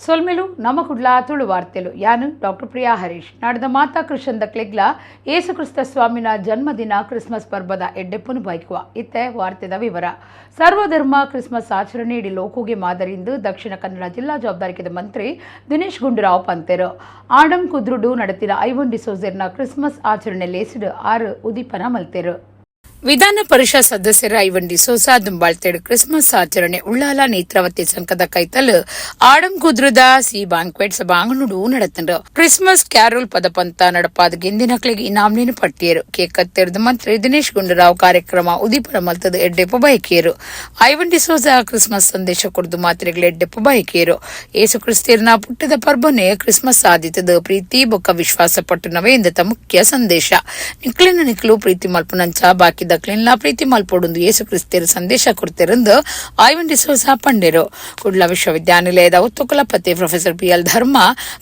ಸೊಲ್ಮೆಲು ನಮ್ಮ ಕುಡ್ಲ ತುಳು ವಾರ್ತೆಲು ಯಾನು ಡಾಕ್ಟರ್ ಪ್ರಿಯಾ ಹರೀಶ್ ನಾಡಿದ ಮಾತಾ ಕೃಷ್ಣಂದ ಕ್ಲೆಗ್ಲ ಯೇಸು ಕ್ರಿಸ್ತ ಸ್ವಾಮಿನ ಜನ್ಮದಿನ ಕ್ರಿಸ್ಮಸ್ ಪರ್ಬದ ಎಡ್ಡೆಪ್ಪನು ಬೈಕುವ ಇತ್ತೆ ವಾರ್ತೆದ ವಿವರ. ಸರ್ವಧರ್ಮ ಕ್ರಿಸ್ಮಸ್ ಆಚರಣೆ ಇಡೀ ಲೋಕೋಗೆ ಮಾದರಿಯಿಂದ ದಕ್ಷಿಣ ಕನ್ನಡ ಜಿಲ್ಲಾ ಜವಾಬ್ದಾರಿಕೆ ಮಂತ್ರಿ ದಿನೇಶ್ ಗುಂಡೂರಾವ್ ಪಂತೆರು ಆಡಂ ಕುದ್ರುಡು ನಡತಿನ ಐವನ್ ಡಿಸೋಜರ್ನ ಕ್ರಿಸ್ಮಸ್ ಆಚರಣೆ ಲೇಸಿಡು 6 ಉದೀಪನ ಮಲ್ತೆರು. ವಿಧಾನ ಪರಿಷತ್ ಸದಸ್ಯರ ಐವನ್ ಡಿಸೋಜಾ ದುಂಬಾಳ್ತೇಡು ಕ್ರಿಸ್ಮಸ್ ಆಚರಣೆ ಉಳ್ಳಾಲ ನೇತ್ರಾವತಿ ಸಂಘದ ಕೈತಲ್ ಆಡಂ ಕುದ್ರದ ಸಿ ಬ್ಯಾಂಕ್ವೆಟ್ ಸಭಾಂಗಣುಡು ನಡತಂಡು. ಕ್ರಿಸ್ಮಸ್ ಕ್ಯಾರೋಲ್ ಪದಪಂತ ನಡಪಾದ ಗೆಂದಿನಕ್ಲೆಗೆ ಇನಾಮ್ನೇನು ಪಟ್ಟಿಯರು ಕೇಕ್ ಕತ್ತೆರ್ದು ಮಂತ್ರಿ ದಿನೇಶ್ ಗುಂಡೂರಾವ್ ಕಾರ್ಯಕ್ರಮ ಉದೀಪನ ಮಲ್ತದ ಎಡ್ಡೆಪ್ಪ ಬಯಕೆಯರು. ಐವನ್ ಡಿಸೋಜಾ ಕ್ರಿಸ್ಮಸ್ ಸಂದೇಶ ಕೊಡ್ದು ಮಾತ್ರೆಗಳು ಎಡ್ಡೆಪ್ಪ ಬಯಕೆಯರು. ಏಸು ಕ್ರಿಸ್ತಿಯರ್ನ ಪುಟ್ಟದ ಪರ್ಬನೆ ಕ್ರಿಸ್ಮಸ್ ಸಾಧಿತದ ಪ್ರೀತಿ ಬೊಕ್ಕ ವಿಶ್ವಾಸ ಪಟ್ಟುನವೇ ಎಂದತ ಮುಖ್ಯ ಸಂದೇಶ. ನಿಕ್ಲಿನ ನಿಕ್ಲು ಪ್ರೀತಿ ಮಲ್ಪನಂಚ ಬಾಕಿ ದಕ್ಲಿನ ಪ್ರೀತಿ ಮಲ್ಪೊಡುಂದು ಯೇಸು ಕ್ರಿಸ್ತಿಯರ ಸಂದೇಶ ಕೊಡ್ತಿರಂದು ಐವನ್ ಡಿಸೋಜಾ ಪಂಡೆರು. ಕುಡ್ಲ ವಿಶ್ವವಿದ್ಯಾನಿಲಯದ ಉತ್ತುಕುಲಪತಿ ಪ್ರೊಫೆಸರ್ PL ಧರ್ಮ,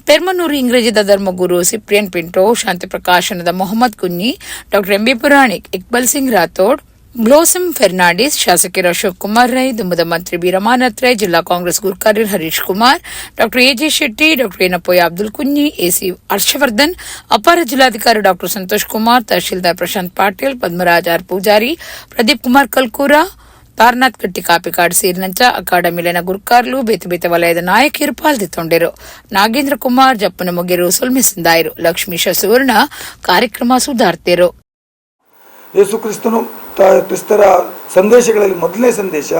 ಪೆರ್ಮನೂರು ಇಂಗ್ರೇಜಿದ ಧರ್ಮಗುರು ಸಿಪ್ರಿಯನ್ ಪಿಂಟೋ, ಶಾಂತಿ ಪ್ರಕಾಶನದ ಮೊಹಮ್ಮದ್ ಕುನ್ನಿ, ಡಾಕ್ಟರ್ MB ಪುರಾಣಿಕ್, ಇಕ್ಬಲ್ ಸಿಂಗ್ ರಾಥೋಡ್, ಬ್ಲೋಸಮ್ ಫೆರ್ನಾಂಡಿಸ್, ಶಾಸಕರ ಅಶೋಕ್ ಕುಮಾರ್ ರೈ, ದುಮ್ಮದ ಮಂತ್ರಿ ಬಿ ರಮಾನಾಥ್ ರೈ, ಜಿಲ್ಲಾ ಕಾಂಗ್ರೆಸ್ ಗುರುಕಾರ್ಯರ್ Harish Kumar, doctor AJ Shetty, doctor Yenepoya Abdul Kunhi, AC Harshavardhan, ಅಪರ ಜಿಲ್ಲಾಧಿಕಾರಿ ಡಾಕ್ಟರ್ ಸಂತೋಷ್ ಕುಮಾರ್, ತಹಶೀಲ್ದಾರ್ ಪ್ರಶಾಂತ್ ಪಾಟೀಲ್, ಪದ್ಮರಾಜ್ ಆರ್ ಪೂಜಾರಿ, ಪ್ರದೀಪ್ ಕುಮಾರ್ ಕಲ್ಕೂರ, ತಾರ್ನಾಥ್ ಕಟ್ಟಿ ಕಾಪಿಕಾಡ್ ಸೇರಿನಂಚ ಅಕಾಡೆಮಿಲಿನ ಗುರುಕಾರ್ಲು ಬೇತೆ ವಲಯದ ನಾಯಕಿಯರು ಪಾಲ್ಗೊಂಡಿರು. ನಾಗೇಂದ್ರ ಕುಮಾರ್ ಜಪ್ಪನ ಮೊಗೆರು ಸೊಲ್ಮೆಸಿಂದಾಯರು. ಲಕ್ಷ್ಮೀಶ ಸುವರ್ಣ ಕಾರ್ಯಕ್ರಮ ಸುಧಾರ್ತೆರು. ಯೇಸು ಕ್ರಿಸ್ತನು ಕ್ರಿಸ್ತರ ಸಂದೇಶಗಳಲ್ಲಿ ಮೊದಲನೇ ಸಂದೇಶ,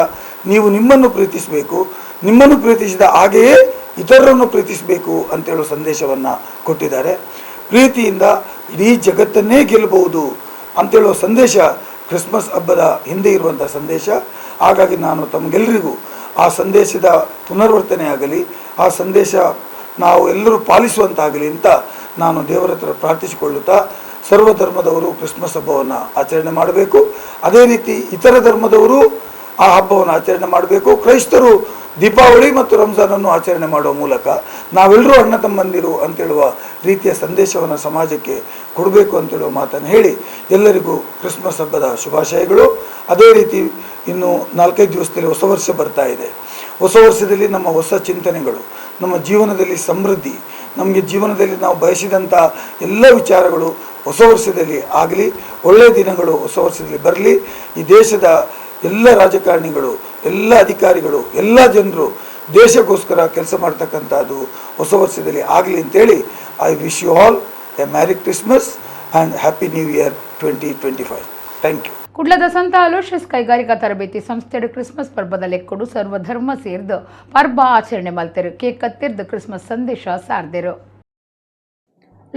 ನೀವು ನಿಮ್ಮನ್ನು ಪ್ರೀತಿಸಬೇಕು, ನಿಮ್ಮನ್ನು ಪ್ರೀತಿಸಿದ ಹಾಗೆಯೇ ಇತರರನ್ನು ಪ್ರೀತಿಸಬೇಕು ಅಂತೇಳೋ ಸಂದೇಶವನ್ನು ಕೊಟ್ಟಿದ್ದಾರೆ. ಪ್ರೀತಿಯಿಂದ ಇಡೀ ಜಗತ್ತನ್ನೇ ಗೆಲ್ಲಬಹುದು ಅಂತೇಳೋ ಸಂದೇಶ ಕ್ರಿಸ್ಮಸ್ ಹಬ್ಬದ ಹಿಂದೆ ಇರುವಂಥ ಸಂದೇಶ. ಹಾಗಾಗಿ ನಾನು ತಮಗೆಲ್ಲರಿಗೂ ಆ ಸಂದೇಶದ ಪುನರ್ವರ್ತನೆ ಆಗಲಿ, ಆ ಸಂದೇಶ ನಾವು ಎಲ್ಲರೂ ಪಾಲಿಸುವಂತಾಗಲಿ ಅಂತ ನಾನು ದೇವರ ಹತ್ರ ಪ್ರಾರ್ಥಿಸಿಕೊಳ್ಳುತ್ತಾ, ಸರ್ವಧರ್ಮದವರು ಕ್ರಿಸ್ಮಸ್ ಹಬ್ಬವನ್ನು ಆಚರಣೆ ಮಾಡಬೇಕು. ಅದೇ ರೀತಿ ಇತರ ಧರ್ಮದವರು ಆ ಹಬ್ಬವನ್ನು ಆಚರಣೆ ಮಾಡಬೇಕು. ಕ್ರೈಸ್ತರು ದೀಪಾವಳಿ ಮತ್ತು ರಂಜಾನನ್ನು ಆಚರಣೆ ಮಾಡುವ ಮೂಲಕ ನಾವೆಲ್ಲರೂ ಅಣ್ಣ ತಮ್ಮಂದಿರು ಅಂತೇಳುವ ರೀತಿಯ ಸಂದೇಶವನ್ನು ಸಮಾಜಕ್ಕೆ ಕೊಡಬೇಕು ಅಂತೇಳುವ ಮಾತನ್ನು ಹೇಳಿ ಎಲ್ಲರಿಗೂ ಕ್ರಿಸ್ಮಸ್ ಹಬ್ಬದ ಶುಭಾಶಯಗಳು. ಅದೇ ರೀತಿ ಇನ್ನು 4-5 ದಿವಸದಲ್ಲಿ ಹೊಸ ವರ್ಷ ಬರ್ತಾ ಇದೆ. ಹೊಸ ವರ್ಷದಲ್ಲಿ ನಮ್ಮ ಹೊಸ ಚಿಂತನೆಗಳು, ನಮ್ಮ ಜೀವನದಲ್ಲಿ ಸಮೃದ್ಧಿ, ನಮಗೆ ಜೀವನದಲ್ಲಿ ನಾವು ಬಯಸಿದಂಥ ಎಲ್ಲ ವಿಚಾರಗಳು ಹೊಸ ವರ್ಷದಲ್ಲಿ ಆಗಲಿ, ಒಳ್ಳೆಯ ದಿನಗಳು ಹೊಸ ವರ್ಷದಲ್ಲಿ ಬರಲಿ. ಈ ದೇಶದ ಎಲ್ಲ ರಾಜಕಾರಣಿಗಳು, ಎಲ್ಲ ಅಧಿಕಾರಿಗಳು, ಎಲ್ಲ ಜನರು ದೇಶಕ್ಕೋಸ್ಕರ ಕೆಲಸ ಮಾಡ್ತಕ್ಕಂಥದ್ದು ಹೊಸ ವರ್ಷದಲ್ಲಿ ಆಗಲಿ ಅಂತೇಳಿ I wish you all a merry Christmas and happy new year 2025. Thank you. ಕುಡ್ಲದ ಸಂತ ಅಲೋಷಿಯಸ್ ಕೈಗಾರಿಕಾ ತರಬೇತಿ ಸಂಸ್ಥೆಯ ಕ್ರಿಸ್ಮಸ್ ಪರ್ಬದ ಲೆಕ್ಕೊಡು ಸರ್ವಧರ್ಮ ಸೇರಿದು ಪರ್ಬ ಆಚರಣೆ ಮಲ್ತೆರು. ಕೇಕ್ ಕತ್ತಿರ್ದು ಕ್ರಿಸ್ಮಸ್ ಸಂದೇಶ ಸಾರ್ದೆರು.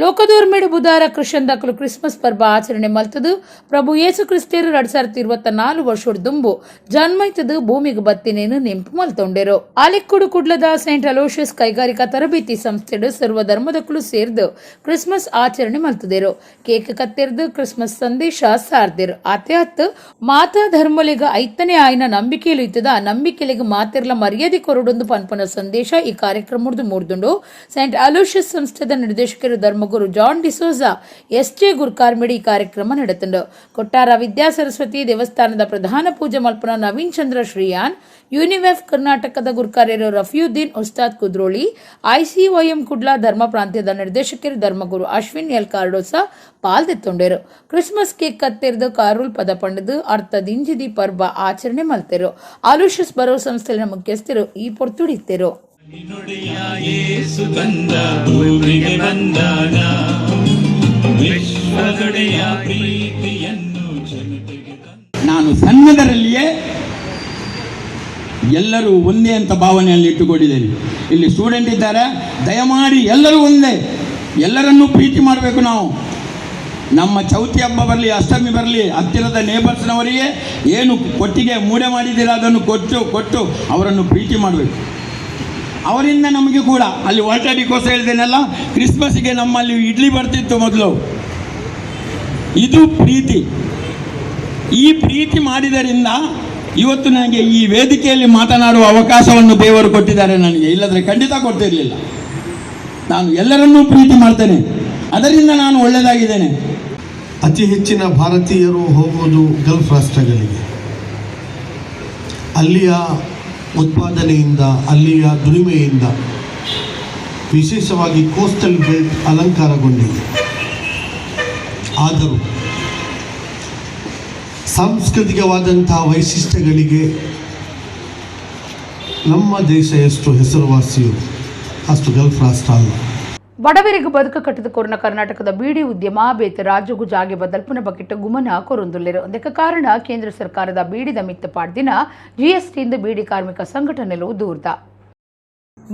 ಲೋಕದೋರ್ಮೆಡು ಬುಧಾರ ಕ್ರಿಶ್ಚಂದಕಲು ಕ್ರಿಸ್ಮಸ್ ಪರ್ಬ ಆಚರಣೆ ಮಲ್ತದು. ಪ್ರಭು ಯೇಸು ಕ್ರಿಸ್ತಿಯರು 2024 ವರ್ಷದ ದುಂಬು ಜನ್ಮೈತದು ಭೂಮಿಗೆ ಬತ್ತಿನೇನು ನೆಂಪು ಮಲ್ತೊಂಡೆರು. ಆಲೆಕ್ಕುಡು ಕುಡ್ಲದ ಸೇಂಟ್ ಅಲೋಷಿಯಸ್ ಕೈಗಾರಿಕಾ ತರಬೇತಿ ಸಂಸ್ಥೆಡು ಸರ್ವಧರ್ಮದಕ್ಕಳು ಸೇರ್ದು ಕ್ರಿಸ್ಮಸ್ ಆಚರಣೆ ಮಲ್ತದೇರು. ಕೇಕ್ ಕತ್ತೆರ್ದು ಕ್ರಿಸ್ಮಸ್ ಸಂದೇಶ ಸಾರ್ದೆರು. ಆತ್ಯಾತ್ ಮಾತಾ ಧರ್ಮಲಿಗ ಐತನೇ ಆಯ್ನ ನಂಬಿಕೆಲು ಇತ್ತದ ನಂಬಿಕೆಲಿಗ ಮಾತಿರ್ಲ ಮರ್ಯಾದೆ ಕೊರಡೊಂದು ಪನ್ಪನ ಸಂದೇಶ ಈ ಕಾರ್ಯಕ್ರಮದ ಮೂರ್ದುಂಡು ಸೇಂಟ್ ಅಲೋಷಿಯಸ್ ಸಂಸ್ಥೆದ ನಿರ್ದೇಶಕರು ಧರ್ಮ ಗುರು ಜಾನ್ ಡಿಸೋಜಾ SJ ಗುರುಕಾರ್ಮಿಡಿ ಕಾರ್ಯಕ್ರಮ ನಡೆತಂಡು. ಕೊಟ್ಟಾರ ವಿದ್ಯಾ ಸರಸ್ವತಿ ದೇವಸ್ಥಾನದ ಪ್ರಧಾನ ಪೂಜೆ ಮಲ್ಪನ ನವೀನ್ ಚಂದ್ರ ಶ್ರೀಯಾನ್, ಯೂನಿವೆಫ್ ಕರ್ನಾಟಕದ ಗುರುಕಾರ್ಯರು ರಫಿಯುದ್ದೀನ್ ಉಸ್ತಾದ್ ಕುದ್ರೋಳಿ, ICOM ಕುಡ್ಲ ಧರ್ಮ ಪ್ರಾಂತ್ಯದ ನಿರ್ದೇಶಕರು ಧರ್ಮಗುರು ಅಶ್ವಿನ್ L ಕಾರ್ಡೋಸ ಪಾಲ್ದೆತ್ತೊಂಡೆರು. ಕ್ರಿಸ್ಮಸ್ ಕೇಕ್ ಕತ್ತೆರ್ದು ಕಾರೂಲ್ ಪದ ಪಂಡದು ಅರ್ಥದಿಂಜಿದಿ ಪರ್ಬ ಆಚರಣೆ ಮಲ್ತೆರು. ಆಲೋಷಿಸ್ ಬರೋ ಸಂಸ್ಥೆಯ ಮುಖ್ಯಸ್ಥರು ಈ ಪೊರ್ತುಡಿತ್ತೆರು. ನಾನು ಸಣ್ಣದರಲ್ಲಿಯೇ ಎಲ್ಲರೂ ಒಂದೇ ಅಂತ ಭಾವನೆಯಲ್ಲಿ ಇಟ್ಟುಕೊಂಡಿದ್ದೇನೆ. ಇಲ್ಲಿ ಸ್ಟೂಡೆಂಟ್ ಇದ್ದಾರೆ, ದಯಮಾಡಿ ಎಲ್ಲರೂ ಒಂದೇ, ಎಲ್ಲರನ್ನೂ ಪ್ರೀತಿ ಮಾಡಬೇಕು. ನಾವು ನಮ್ಮ ಚೌತಿ ಹಬ್ಬ ಬರಲಿ, ಅಷ್ಟಮಿ ಬರಲಿ, ಹತ್ತಿರದ ನೇಬರ್ಸ್ನವರಿಗೆ ಏನು ಕೊಟ್ಟಿಗೆ ಮೂಡೆ ಮಾಡಿದ್ದೀರ ಅದನ್ನು ಕೊಟ್ಟು ಅವರನ್ನು ಪ್ರೀತಿ ಮಾಡಬೇಕು. ಅವರಿಂದ ನಮಗೆ ಕೂಡ ಅಲ್ಲಿ ವಾಟಾಡಿಕೋಸ್ಕರ ಹೇಳಿದ್ದೇನೆಲ್ಲ, ಕ್ರಿಸ್ಮಸ್ಗೆ ನಮ್ಮಲ್ಲಿ ಇಡ್ಲಿ ಬರ್ತಿತ್ತು ಮೊದಲು. ಇದು ಪ್ರೀತಿ. ಈ ಪ್ರೀತಿ ಮಾಡಿದರಿಂದ ಇವತ್ತು ನನಗೆ ಈ ವೇದಿಕೆಯಲ್ಲಿ ಮಾತನಾಡುವ ಅವಕಾಶವನ್ನು ದೇವರು ಕೊಟ್ಟಿದ್ದಾರೆ ನನಗೆ. ಇಲ್ಲದ್ರೆ ಖಂಡಿತ ಕೊಡ್ತಿರಲಿಲ್ಲ. ನಾನು ಎಲ್ಲರನ್ನೂ ಪ್ರೀತಿ ಮಾಡ್ತೇನೆ, ಅದರಿಂದ ನಾನು ಒಳ್ಳೆಯದಾಗಿದ್ದೇನೆ. ಅತಿ ಹೆಚ್ಚಿನ ಭಾರತೀಯರು ಹೋಗುವುದು ಗಲ್ಫ್ ರಾಷ್ಟ್ರಗಳಿಗೆ. ಅಲ್ಲಿಯ ಉತ್ಪಾದನೆಯಿಂದ, ಅಲ್ಲಿಯ ದುಡಿಮೆಯಿಂದ ವಿಶೇಷವಾಗಿ ಕೋಸ್ಟಲ್ ಬೆಲ್ಟ್ ಅಲಂಕಾರಗೊಂಡಿದೆ. ಆದರೂ ಸಾಂಸ್ಕೃತಿಕವಾದಂತಹ ವೈಶಿಷ್ಟ್ಯಗಳಿಗೆ ನಮ್ಮ ದೇಶ ಎಷ್ಟು ಹೆಸರುವಾಸಿಯೋ ಅಷ್ಟು ಗಲ್ಫ್ ರಾಷ್ಟ್ರ ಅಲ್ಲ. ಬಡವರಿಗೆ ಬದುಕು ಕಟ್ಟಿದಕೋರಿನ ಕರ್ನಾಟಕದ ಬೀಡಿ ಉದ್ಯಮ ಬೇತೆ ರಾಜ್ಯಗೂ ಜಾಗೆ ಬದಲ್ಪುನ ಬಕೆಟ್ ಗುಮನ ಕೊರೊಂದುಲ್ಲೆರು. ಅದಕ್ಕೆ ಕಾರಣ ಕೇಂದ್ರ ಸರ್ಕಾರದ ಬೀಡಿದ ಮಿತ್ತ ಪಾಡ್ದಿನ ಜಿಎಸ್ಟಿಯಿಂದ ಬೀಡಿ ಕಾರ್ಮಿಕ ಸಂಘಟನೆಲು ದೂರ್ದ.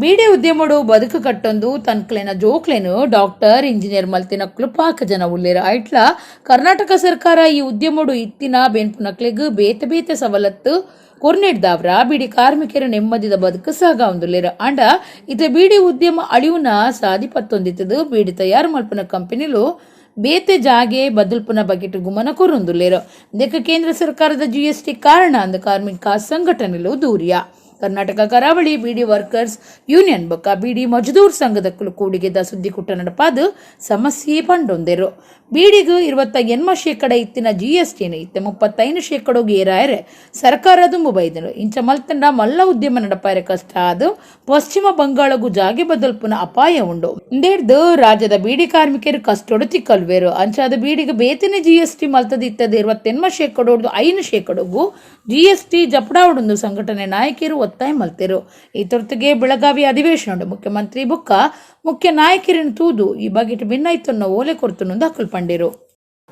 ಬೀಡಿ ಉದ್ಯಮಡು ಬದುಕು ಕಟ್ಟೊಂದು ತನ್ಕ್ಲೆನ ಜೋಕ್ಲೆನು ಡಾಕ್ಟರ್ ಇಂಜಿನಿಯರ್ ಮಲ್ತಿನ ಕ್ಲುಪಾಕ ಜನ ಉಲ್ಲೇರ ಐಟ್ಲ ಕರ್ನಾಟಕ ಸರ್ಕಾರ ಈ ಉದ್ಯಮಡು ಇತ್ತಿನ ಬೆನ್ಪುನಕ್ಲೆಗ್ ಬೇತೆ ಬೇತೆ ಸವಲತ್ತು ಕೊರ್ನೆಡ್ದಾವ್ರ ಬೀಡಿ ಕಾರ್ಮಿಕರ ನೆಮ್ಮದಿದ ಬದುಕು ಸಾಗಾವಂದುಲ್ಲೇರ ಅಂಡ ಇತ ಬೀಡಿ ಉದ್ಯಮ ಅಳಿವುನ ಸಾದಿ ಪತ್ತೊಂದಿತ್ತದು ಬೀಡಿ ತಯಾರು ಮಲ್ಪನ ಕಂಪನಿಲು ಬೇತೆ ಜಾಗೆ ಬದಲ್ಪುನ ಬಗೆಟ್ ಗುಮನ ಕೊರೊಂದುಲ್ಲೇರ. ಇದಕ್ಕೆ ಕೇಂದ್ರ ಸರ್ಕಾರದ ಜಿಎಸ್ಟಿ ಕಾರಣ ಅಂದ ಕಾರ್ಮಿಕ ಸಂಘಟನೆಲು ದೂರಿಯ. ಕರ್ನಾಟಕ ಕರಾವಳಿ ಬೀಡಿ ವರ್ಕರ್ಸ್ ಯೂನಿಯನ್ ಬೊಕ್ಕ ಬೀಡಿ ಮಜ್ದೂರ್ ಸಂಘದ ಕೂಡಿಗೆದ ಸುದ್ದಿ ಕುಟ್ಟ ನಡಪಾದ ಸಮಸ್ಯೆ ಪಂಡೊಂದೆರು. ಬೀಡಿಗೂ 28% ಇತ್ತಿನ ಜಿಎಸ್ಟಿನ ಇತ್ತೆ 35% ಏರಾಯರೆ ಸರ್ಕಾರದು ಮುಬೈದರು ಇಂಚ ಮಲ್ತಂಡ ಮಲ್ಲ ಉದ್ಯಮ ನಡಪಾಯರೆ ಕಷ್ಟ ಆದು ಪಶ್ಚಿಮ ಬಂಗಾಳಗೂ ಜಾಗೆ ಬದಲ್ಪುನ ಅಪಾಯ ಉಂಡು. ಇಂದೇಡ್ದು ರಾಜ್ಯದ ಬೀಡಿ ಕಾರ್ಮಿಕರು ಕಷ್ಟೊಡು ತಿಕ್ಕಲ್ವೇರು ಅಂಚಾದ ಬೀಡಿಗೆ ಬೇತನೆ ಜಿಎಸ್ಟಿ ಮಲ್ತದ ಇತ್ತದ 28% 5% ಜಿಎಸ್ಟಿ ಜಪಡಾವಡೊಂದು ಸಂಘಟನೆ ನಾಯಕರು ಒತ್ತಾಯ ಮಲ್ತೆರು. ಈ ತುರ್ತಿಗೆ ಬೆಳಗಾವಿ ಅಧಿವೇಶನ ಮುಖ್ಯಮಂತ್ರಿ ಬುಕ್ಕ ಮುಖ್ಯ ನಾಯಕರಿನ ತೂದು ಈ ಬಗೆಟ್ ಭಿನ್ನಾಯ್ತನ್ನ ಓಲೆ ಕೊರ್ತನು ದಾಖಲ್ಪಂಡಿರು.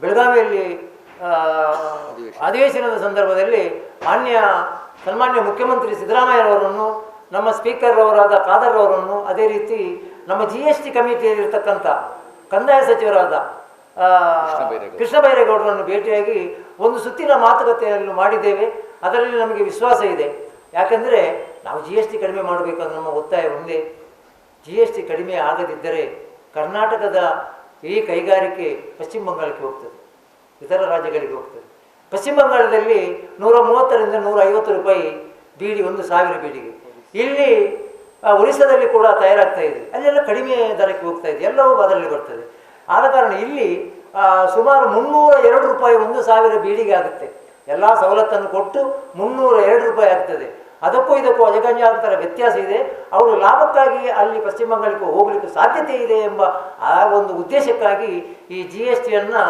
ಬೆಳಗಾವಿಯಲ್ಲಿ ಅಧಿವೇಶನದ ಸಂದರ್ಭದಲ್ಲಿ ಸನ್ಮಾನ್ಯ ಮುಖ್ಯಮಂತ್ರಿ ಸಿದ್ದರಾಮಯ್ಯರವರನ್ನು, ನಮ್ಮ ಸ್ಪೀಕರ್ ಅವರಾದ ಖಾದರ್ ಅವರನ್ನು, ಅದೇ ರೀತಿ ನಮ್ಮ GST ಕಮಿಟಿಯಲ್ಲಿರ್ತಕ್ಕಂಥ ಕಂದಾಯ ಸಚಿವರಾದ ಕೃಷ್ಣ ಬೈರೇಗೌಡರನ್ನು ಭೇಟಿಯಾಗಿ ಒಂದು ಸುತ್ತಿನ ಮಾತುಕತೆಯನ್ನು ಮಾಡಿದ್ದೇವೆ. ಅದರಲ್ಲಿ ನಮಗೆ ವಿಶ್ವಾಸ ಇದೆ. ಯಾಕೆಂದರೆ ನಾವು GST ಕಡಿಮೆ ಮಾಡಬೇಕಂದ್ರೆ ನಮ್ಮ ಒತ್ತಾಯ ಒಂದೇ. GST ಕಡಿಮೆ ಆಗದಿದ್ದರೆ ಕರ್ನಾಟಕದ ಈ ಕೈಗಾರಿಕೆ ಪಶ್ಚಿಮ ಬಂಗಾಳಕ್ಕೆ ಹೋಗ್ತದೆ, ಇತರ ರಾಜ್ಯಗಳಿಗೆ ಹೋಗ್ತದೆ. ಪಶ್ಚಿಮ ಬಂಗಾಳದಲ್ಲಿ 130ರಿಂದ 150 ರೂಪಾಯಿ ಬೀಡಿ, 1000 ಬೀಡಿಗೆ. ಇಲ್ಲಿ ಒರಿಸ್ಸಾದಲ್ಲಿ ಕೂಡ ತಯಾರಾಗ್ತಾ ಇದೆ, ಅಲ್ಲೆಲ್ಲ ಕಡಿಮೆ ದರಕ್ಕೆ ಹೋಗ್ತಾ ಇದೆ, ಎಲ್ಲವೂ ಅದರಲ್ಲಿ ಬರ್ತದೆ. ಆದ ಕಾರಣ ಇಲ್ಲಿ ಸುಮಾರು 302 ರೂಪಾಯಿ 1000 ಬೀಡಿಗೆ ಆಗುತ್ತೆ. ಎಲ್ಲ ಸವಲತ್ತನ್ನು ಕೊಟ್ಟು 302 ರೂಪಾಯಿ ಆಗ್ತದೆ. ಅದಕ್ಕೂ ಇದಕ್ಕೂ ಅಜಗಜಾಂತರ ವ್ಯತ್ಯಾಸ ಇದೆ. ಅವರು ಲಾಭಕ್ಕಾಗಿ ಅಲ್ಲಿ ಪಶ್ಚಿಮ ಬಂಗಾಳಕ್ಕೆ ಹೋಗಲಿಕ್ಕೆ ಸಾಧ್ಯತೆ ಇದೆ ಎಂಬ ಆ ಒಂದು ಉದ್ದೇಶಕ್ಕಾಗಿ ಈ GSTಯನ್ನು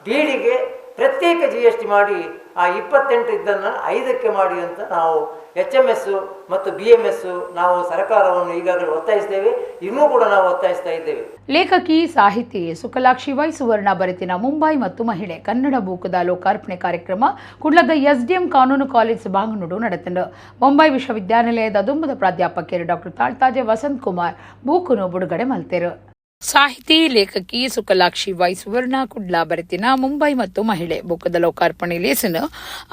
ಬೀಡಿಗೆ ಪ್ರತ್ಯೇಕ GST ಮಾಡಿ ಆ 28 ಇದ್ದನ್ನು 5ಕ್ಕೆ ಮಾಡಿ ಅಂತ ನಾವು HMS ಮತ್ತು BMS ನಾವು ಸರ್ಕಾರವನ್ನು ಈಗಾಗಲೇ ಒತ್ತಾಯಿಸ್ತೇವೆ, ಇನ್ನೂ ಕೂಡ ನಾವು ಒತ್ತಾಯಿಸ್ತಾ ಇದ್ದೇವೆ. ಲೇಖಕಿ ಸಾಹಿತಿ ಸುಕಲಾಕ್ಷಿ ವೈ ಸುವರ್ಣ ಬರೆತಿನ ಮುಂಬೈ ಮತ್ತು ಮಹಿಳೆ ಕನ್ನಡ ಬೂಕದ ಲೋಕಾರ್ಪಣೆ ಕಾರ್ಯಕ್ರಮ ಕುಡ್ಲದ SDM ಕಾನೂನು ಕಾಲೇಜ್ ಸಭಾಂಗಣಡು ನಡೆತಂಡು. ಮುಂಬೈ ವಿಶ್ವವಿದ್ಯಾನಿಲಯದ ದುಂಬದ ಪ್ರಾಧ್ಯಾಪಕರು ಡಾಕ್ಟರ್ ತಾಳ್ತಾಜೆ ವಸಂತ್ ಕುಮಾರ್ ಬೂಕುನು ಬಿಡುಗಡೆ ಮಲ್ತೆರು. ಸಾಹಿತಿ ಲೇಖಕಿ ಸುಕಲಾಕ್ಷಿ ವೈ ಸುವರ್ಣ ಕುಡ್ಲ ಬರೆತಿನ ಮುಂಬೈ ಮತ್ತು ಮಹಿಳೆ ಬುಕ್ಕದ ಲೋಕಾರ್ಪಣೆ ಲೇಸನ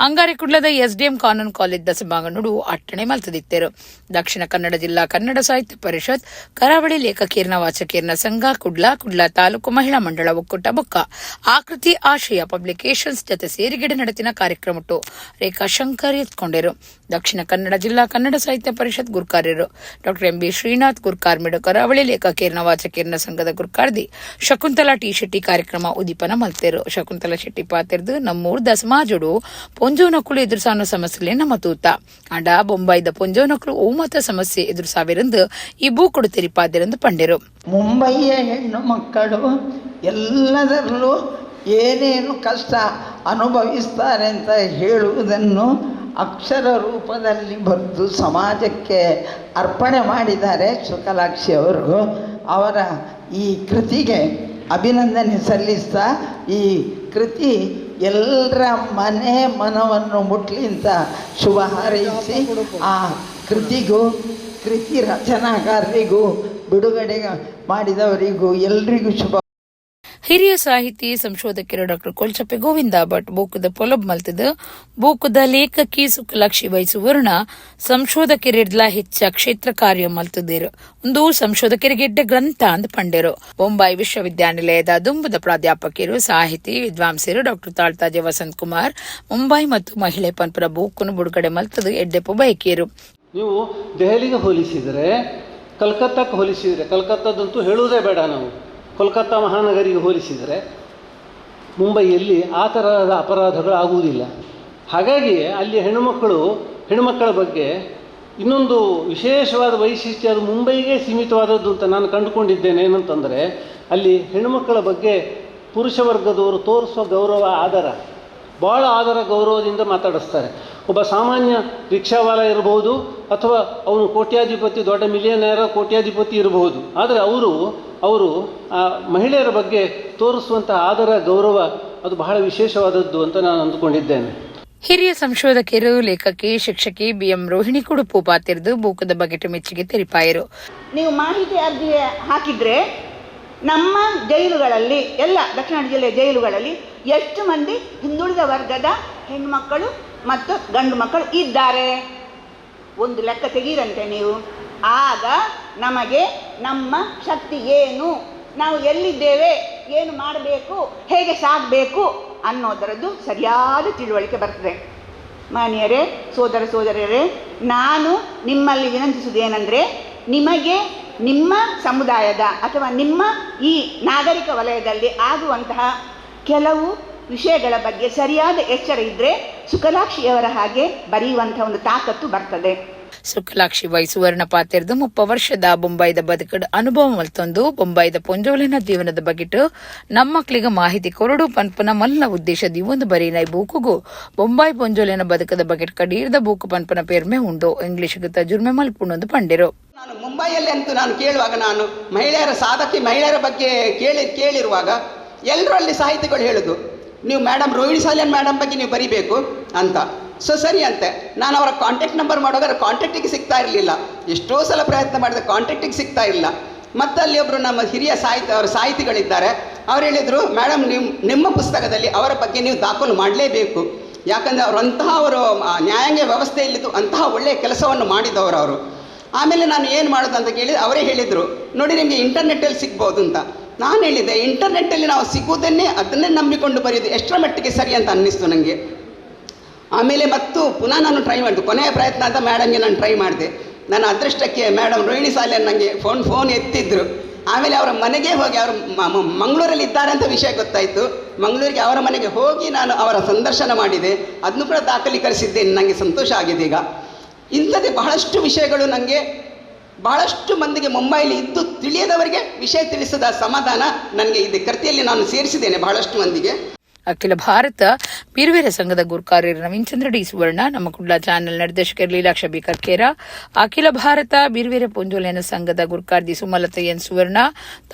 ಅಂಗಾರಿ ಕುಡ್ಲದ SDM ಕಾನೂನು ಕಾಲೇಜ್ ಸಭಾಂಗಣಡು ಅಟ್ಟಣೆ ಮಲ್ತದಿತ್ತರು. ದಕ್ಷಿಣ ಕನ್ನಡ ಜಿಲ್ಲಾ ಕನ್ನಡ ಸಾಹಿತ್ಯ ಪರಿಷತ್, ಕರಾವಳಿ ಲೇಖಕೀರ್ನ ವಾಚಕೀರ್ನ ಸಂಘ ಕುಡ್ಲ ತಾಲೂಕು ಮಹಿಳಾ ಮಂಡಳ ಒಕ್ಕೂಟ ಬೊಕ್ಕ ಆಕೃತಿ ಆಶಯ ಪಬ್ಲಿಕೇಶನ್ಸ್ ಜೊತೆ ಸೇರಿಗಡೆ ನಡೆತಿನ ಕಾರ್ಯಕ್ರಮಟ್ಟು ರೇಖಾ ಶಂಕರ್ ಎತ್ಕೊಂಡರು. ದಕ್ಷಿಣ ಕನ್ನಡ ಜಿಲ್ಲಾ ಕನ್ನಡ ಸಾಹಿತ್ಯ ಪರಿಷತ್ ಗುರ್ಕಾರ್ಯರು ಡಾಕ್ಟರ್ MB ಶ್ರೀನಾಥ್ ಗುರ್ಕಾರ್ಮಿಡು, ಕರಾವಳಿ ಲೇಖಕೀರ್ನ ವಾಚಕೀರ್ನ ಸಂಘದ ಗುರ್ಕಾರ್ದಿ ಶಕುಂತಲಾ ಟಿ ಶೆಟ್ಟಿ ಕಾರ್ಯಕ್ರಮ ಉದೀಪನ ಮಲ್ತೆರು. ಶಕುಂತಲಾ ಶೆಟ್ಟಿ ಪಾತಿರ್ದು ನಮ್ಮೂರ್ದ ಸಮಾಜಡು ಪೊಂಜೋನಕ್ಕಳು ಎದುರುಸಾನ ಸಮಸ್ಯೆ ನಮ್ಮ ತೂತ ಅಂಡ ಬೊಂಬೈದ ಪೊಂಜೋನಕ್ಕಳು ಓಮತ ಸಮಸ್ಯೆ ಎದುರುಸಾವಿರಂದು ಈ ಬೂಕುಡು ತೆರಿಪಾದಿರಂದು ಪಂಡಿರು. ಮುಂಬಯಿಯ ಹೆಣ್ಣು ಮಕ್ಕಳು ಎಲ್ಲದರಲ್ಲೂ ಏನೇನು ಕಷ್ಟ ಅನುಭವಿಸ್ತಾರೆ ಅಂತ ಹೇಳುವುದನ್ನು ಅಕ್ಷರ ರೂಪದಲ್ಲಿ ಬರೆದು ಸಮಾಜಕ್ಕೆ ಅರ್ಪಣೆ ಮಾಡಿದ್ದಾರೆ ಸುಕಲಾಕ್ಷಿ ಅವರು. ಅವರ ಈ ಕೃತಿಗೆ ಅಭಿನಂದನೆ ಸಲ್ಲಿಸ್ತಾ ಈ ಕೃತಿ ಎಲ್ಲರ ಮನವನ್ನು ಮುಟ್ಲಿ ಅಂತ ಶುಭ ಹಾರೈಸಿ ಆ ಕೃತಿಗೂ ಕೃತಿ ರಚನಾಕಾರರಿಗೂ ಬಿಡುಗಡೆ ಮಾಡಿದವರಿಗೂ ಎಲ್ರಿಗೂ ಶುಭ. ಹಿರಿಯ ಸಾಹಿತಿ ಸಂಶೋಧಕರು ಡಾಕ್ಟರ್ ಕೊಲ್ಚಪ್ಪೆ ಗೋವಿಂದ ಭಟ್ ಬೂಕದ ಪೊಲಬ್ ಮಲ್ತದ ಬೂಕದ ಲೇಖಕಿ ಸುಕಲಾಕ್ಷಿ ವೈ ಸುವರ್ಣ ಸಂಶೋಧಕರಿಡ್ಲ ಹೆಚ್ಚ ಕ್ಷೇತ್ರ ಕಾರ್ಯ ಮಲ್ತದೇರು ಒಂದು ಸಂಶೋಧಕರಿಗೆಡ್ಡ ಗ್ರಂಥ ಅಂದ ಪಂಡೆರು. ಬೊಂಬೈ ವಿಶ್ವವಿದ್ಯಾನಿಲಯದ ದುಂಬದ ಪ್ರಾಧ್ಯಾಪಕರು ಸಾಹಿತಿ ವಿದ್ವಾಂಸರು ಡಾಕ್ಟರ್ ತಾಳ್ತಾಜೆ ವಸಂತ್ ಕುಮಾರ್ ಮುಂಬೈ ಮತ್ತು ಮಹಿಳೆ ಪಂಪರ ಬೂಕನ್ನು ಬಿಡುಗಡೆ ಮಲ್ತದ ಎಡ್ಡೆಪ್ಪು ಬಯಕೇರು. ನೀವು ದೆಹಲಿಗೆ ಹೋಲಿಸಿದರೆ, ಕಲ್ಕತ್ತಾಕ್ಕೆ ಹೋಲಿಸಿದರೆ, ಕಲ್ಕತ್ತಾದಂತೂ ಹೇಳುವುದೇ ಬೇಡ, ನಾವು ಕೋಲ್ಕತ್ತಾ ಮಹಾನಗರಿಗೆ ಹೋಲಿಸಿದರೆ ಮುಂಬೈಯಲ್ಲಿ ಆ ಥರದ ಅಪರಾಧಗಳು ಆಗುವುದಿಲ್ಲ. ಹಾಗಾಗಿ ಅಲ್ಲಿ ಹೆಣ್ಣುಮಕ್ಕಳ ಬಗ್ಗೆ ಇನ್ನೊಂದು ವಿಶೇಷವಾದ ವೈಶಿಷ್ಟ್ಯ, ಅದು ಮುಂಬೈಗೆ ಸೀಮಿತವಾದದ್ದು ಅಂತ ನಾನು ಕಂಡುಕೊಂಡಿದ್ದೇನೆ. ಏನಂತಂದರೆ ಅಲ್ಲಿ ಹೆಣ್ಣುಮಕ್ಕಳ ಬಗ್ಗೆ ಪುರುಷ ವರ್ಗದವರು ತೋರಿಸುವ ಗೌರವ, ಭಾಳ ಆದರ ಗೌರವದಿಂದ ಮಾತಾಡಿಸ್ತಾರೆ. ಒಬ್ಬ ಸಾಮಾನ್ಯ ರಿಕ್ಷಾವಾಲ ಇರಬಹುದು, ಅಥವಾ ಅವನು ಕೋಟ್ಯಾಧಿಪತಿ, ದೊಡ್ಡ ಮಿಲಿಯನೇರ ಕೋಟ್ಯಾಧಿಪತಿ ಇರಬಹುದು. ಆದರೆ ಅವರು ಮಹಿಳೆಯರ ಬಗ್ಗೆ ತೋರಿಸುವಂಥ ಆದರ ಗೌರವ ಅದು ಬಹಳ ವಿಶೇಷವಾದದ್ದು ಅಂತ ನಾನು ಅಂದುಕೊಂಡಿದ್ದೇನೆ. ಹಿರಿಯ ಸಂಶೋಧಕರು, ಲೇಖಕಿ, ಶಿಕ್ಷಕಿ BM ರೋಹಿಣಿ ಕುಡುಪು ಪಾತಿರ್ದು ಬೂಕದ ಬಗೆಟ್ ಮೆಚ್ಚುಗೆ ತೆರಿಪಾಯರು. ನೀವು ಮಾಹಿತಿ ಅರ್ಜಿ ಹಾಕಿದರೆ ನಮ್ಮ ಜೈಲುಗಳಲ್ಲಿ, ಎಲ್ಲ ದಕ್ಷಿಣ ಜಿಲ್ಲೆಯ ಜೈಲುಗಳಲ್ಲಿ ಎಷ್ಟು ಮಂದಿ ಹಿಂದುಳಿದ ವರ್ಗದ ಹೆಣ್ಣುಮಕ್ಕಳು ಮತ್ತು ಗಂಡು ಮಕ್ಕಳು ಇದ್ದಾರೆ ಒಂದು ಲೆಕ್ಕ ತೆಗೀರಂತೆ ನೀವು. ಆಗ ನಮಗೆ ನಮ್ಮ ಶಕ್ತಿ ಏನು, ನಾವು ಎಲ್ಲಿದ್ದೇವೆ, ಏನು ಮಾಡಬೇಕು, ಹೇಗೆ ಸಾಗಬೇಕು ಅನ್ನೋದರದ್ದು ಸರಿಯಾದ ತಿಳುವಳಿಕೆ ಬರ್ತದೆ. ಮಾನ್ಯರೇ, ಸೋದರ ಸೋದರಿಯರೇ, ನಾನು ನಿಮ್ಮಲ್ಲಿ ವಿನಂತಿಸುವುದೇನೆಂದರೆ, ನಿಮಗೆ ನಿಮ್ಮ ಸಮುದಾಯದ ಅಥವಾ ನಿಮ್ಮ ಈ ನಾಗರಿಕ ವಲಯದಲ್ಲಿ ಆಗುವಂತಹ ಕೆಲವು ವಿಷಯಗಳ ಬಗ್ಗೆ ಸರಿಯಾದ ಎಚ್ಚರ ಇದ್ದರೆ ಸುಕಲಾಕ್ಷಿಯವರ ಹಾಗೆ ಬರೆಯುವಂಥ ಒಂದು ತಾಕತ್ತು ಬರ್ತದೆ. ಸುಕಲಾಕ್ಷಿ ವಯಸ್ಸುವರ್ಣ ಪಾತಿರ್ದು 30 ವರ್ಷದ ಬೊಂಬಾಯಿದ ಬದುಕಡ ಅನುಭವ ಮಲ್ತೊಂದು ಬೊಂಬಾಯಿದ ಪೊಂಜೋಲಿನ ಜೀವನದ ಬಗೆಟ್ ನಮ್ಮ ಮಕ್ಕಳಿಗೆ ಮಾಹಿತಿ ಕೊರಡು ಪನ್ಪನ ಮಲ್ಲ ಉದ್ದೇಶದಿ ಒಂದು ಬರೀನೈ ಬೂಕುಗು ಬೊಂಬಾಯಿ ಪೊಂಜೋಲಿನ ಬದುಕದ ಬಗೆಟ್ ಕಡೀರ್ದ ಬೂಕು ಪನ್ಪನ ಪೇರ್ಮೆ ಉಂಡು ಇಂಗ್ಲಿಷ್ಗೆ ತಜುರ್ಮೆ ಮಲ್ಪುಣ್ಣೊಂದು ಪಂಡಿರು. ನಾನು ಮುಂಬೈಯಲ್ಲಿ ಅಂತೂ ನಾನು ಕೇಳುವಾಗ, ನಾನು ಮಹಿಳೆಯರ ಬಗ್ಗೆ ಕೇಳಿರುವಾಗ ಎಲ್ಲರೂ ಅಲ್ಲಿ ಸಾಹಿತಿಗಳು ಹೇಳೋದು, ನೀವು ಮೇಡಮ್ ರೋಹಿಣಿ ಸಾಲಿಯನ್ ಮೇಡಮ್ ಬಗ್ಗೆ ನೀವು ಬರಿಬೇಕು ಅಂತ. ಸರಿ ಅಂತೆ. ನಾನು ಅವರ ಕಾಂಟ್ಯಾಕ್ಟ್ ನಂಬರ್ ಮಾಡುವಾಗ ಕಾಂಟ್ಯಾಕ್ಟಿಗೆ ಸಿಗ್ತಾ ಇರಲಿಲ್ಲ. ಎಷ್ಟೋ ಸಲ ಪ್ರಯತ್ನ ಮಾಡಿದೆ, ಕಾಂಟ್ಯಾಕ್ಟಿಗೆ ಸಿಗ್ತಾ ಇಲ್ಲ. ಮತ್ತು ಅಲ್ಲಿ ಒಬ್ಬರು ನಮ್ಮ ಹಿರಿಯ ಸಾಹಿತಿಗಳಿದ್ದಾರೆ. ಅವ್ರು ಹೇಳಿದರು, ಮೇಡಮ್ ನಿಮ್ಮ ಪುಸ್ತಕದಲ್ಲಿ ಅವರ ಬಗ್ಗೆ ನೀವು ದಾಖಲು ಮಾಡಲೇಬೇಕು, ಯಾಕಂದರೆ ಅವರು ನ್ಯಾಯಾಂಗ ವ್ಯವಸ್ಥೆಯಲ್ಲಿದ್ದು ಅಂತಹ ಒಳ್ಳೆಯ ಕೆಲಸವನ್ನು ಮಾಡಿದವರು ಅವರು. ಆಮೇಲೆ ನಾನು ಏನು ಮಾಡೋದು ಅಂತ ಕೇಳಿದರೆ ಅವರೇ ಹೇಳಿದರು, ನೋಡಿ ನಿಮಗೆ ಇಂಟರ್ನೆಟ್ಟಲ್ಲಿ ಸಿಗ್ಬೋದು ಅಂತ. ನಾನು ಹೇಳಿದೆ, ಇಂಟರ್ನೆಟ್ಟಲ್ಲಿ ನಾವು ಅದನ್ನೇ ನಂಬಿಕೊಂಡು ಬರೆಯೋದು ಎಷ್ಟರ ಮಟ್ಟಿಗೆ ಸರಿ ಅಂತ ಅನ್ನಿಸ್ತು ನನಗೆ. ಆಮೇಲೆ ಪುನಃ ನಾನು ಟ್ರೈ ಮಾಡಿದೆ, ಕೊನೆಯ ಪ್ರಯತ್ನ ಅಂತ ಮೇಡಮ್ಗೆ ನಾನು ಟ್ರೈ ಮಾಡಿದೆ. ನನ್ನ ಅದೃಷ್ಟಕ್ಕೆ ಮೇಡಮ್ ರೋಹಿಣಿ ಸಾಲಿಯನ್ ನನಗೆ ಫೋನ್ ಎತ್ತಿದ್ರು. ಆಮೇಲೆ ಅವರ ಮನೆಗೆ ಹೋಗಿ, ಅವರು ಮಂಗಳೂರಲ್ಲಿ ಇದ್ದಾರೆ ಅಂತ ವಿಷಯ ಗೊತ್ತಾಯಿತು. ಮಂಗಳೂರಿಗೆ ಅವರ ಮನೆಗೆ ಹೋಗಿ ನಾನು ಅವರ ಸಂದರ್ಶನ ಮಾಡಿದೆ. ಅದನ್ನು ಕೂಡ ದಾಖಲೀಕರಿಸಿದ್ದೇನೆ. ನನಗೆ ಸಂತೋಷ ಆಗಿದೆ. ಈಗ ಇಂಥದ್ದೇ ಬಹಳಷ್ಟು ವಿಷಯಗಳು ನನಗೆ, ಬಹಳಷ್ಟು ಮಂದಿಗೆ ಮುಂಬೈಲಿ ಇದ್ದು ತಿಳಿಯದವರಿಗೆ ವಿಷಯ ತಿಳಿಸಿದ ಸಮಾಧಾನ ನನಗೆ ಇದೆ. ಕೃತಿಯಲ್ಲಿ ನಾನು ಸೇರಿಸಿದ್ದೇನೆ ಬಹಳಷ್ಟು ಮಂದಿಗೆ. ಅಖಿಲ ಭಾರತ ಬೀರ್ವೇರ ಸಂಘದ ಗುರುಕಾರ್ಯರು ನವೀನ್ಚಂದ್ರ ಡಿ ಸುವರ್ಣ, ನಮ್ಮ ಕುಡ್ಲ ಚಾನೆಲ್ ನಿರ್ದೇಶಕರು ಲೀಲಾಕ್ಷ ಬಿ ಕರ್ಕೇರ, ಅಖಿಲ ಭಾರತ ಬೀರ್ವೇರ ಪೊಂಜೋಲಿನ ಸಂಘದ ಗುರುಕಾರ್ದಿ ಸುಮಲತಾ ಎನ್ ಸುವರ್ಣ,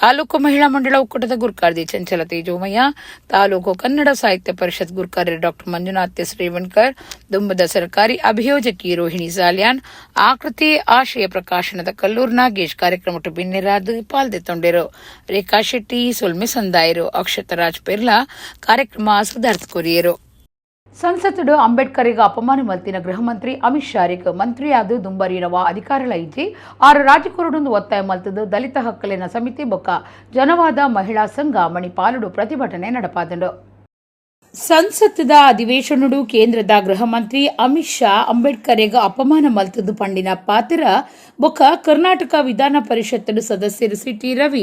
ತಾಲೂಕು ಮಹಿಳಾ ಮಂಡಳ ಒಕ್ಕೂಟದ ಗುರುಕಾರ್ದಿ ಚಂಚಲತೆ ಜೋಮಯ್ಯ, ತಾಲೂಕು ಕನ್ನಡ ಸಾಹಿತ್ಯ ಪರಿಷತ್ ಗುರುಕಾರ್ಯರು ಡಾ ಮಂಜುನಾಥ್ ಎಸ್ ರೇವಣ್ಕರ್, ದುಂಬದ ಸರ್ಕಾರಿ ಅಭಿಯೋಜಕಿ ರೋಹಿಣಿ ಸಾಲ್ಯಾನ್, ಆಕೃತಿ ಆಶಯ ಪ್ರಕಾಶನದ ಕಲ್ಲೂರ್ ನಾಗೇಶ್ ಕಾರ್ಯಕ್ರಮಕ್ಕೆ ಬಿನ್ನೆರಾದು ಪಾಲ್ದೆತ್ತೊಂಡೆರು. ರೇಖಾ ಶೆಟ್ಟಿ ಸೊಲ್ಮೆ ಸಂದಾಯರು, ಅಕ್ಷತರಾಜ್ ಪೆರ್ಲಾ ಕಾರ್ಯಕ್ರಮ ಸುಧಾರ್ಥ ಕೊರಿಯರು. ಸಂಸತ್ತು ಅಂಬೇಡ್ಕರ್ಗೆ ಅಪಮಾನ ಮಲ್ತಿನ ಗೃಹ ಮಂತ್ರಿ ಅಮಿತ್ ಶಾರಿಗೆ ಮಂತ್ರಿಯಾದ ದುಂಬರಿನವ ಅಧಿಕಾರಲ ಇಜ್ಜಿ 6 ರಾಜ್ಯಕೂರಡೊಂದು ಒತ್ತಾಯ ಮಲ್ತದು ದಲಿತ ಹಕ್ಕಲಿನ ಸಮಿತಿ ಬೊಕ್ಕ ಜನವಾದ ಮಹಿಳಾ ಸಂಘ ಮಣಿಪಾಲುಡು ಪ್ರತಿಭಟನೆ ನಡಪಾದಂಡು. ಸಂಸತ್ತದ ಅಧಿವೇಶನಡು ಕೇಂದ್ರದ ಗೃಹ ಮಂತ್ರಿ ಅಮಿತ್ ಶಾ ಅಂಬೇಡ್ಕರ್ಗೆ ಅಪಮಾನ ಮಲ್ತದು ಪಂಡಿನ ಪಾತ್ರ ಬೊಕ್ಕ ಕರ್ನಾಟಕ ವಿಧಾನ ಪರಿಷತ್ ಸದಸ್ಯರು ಸಿಟಿ ರವಿ,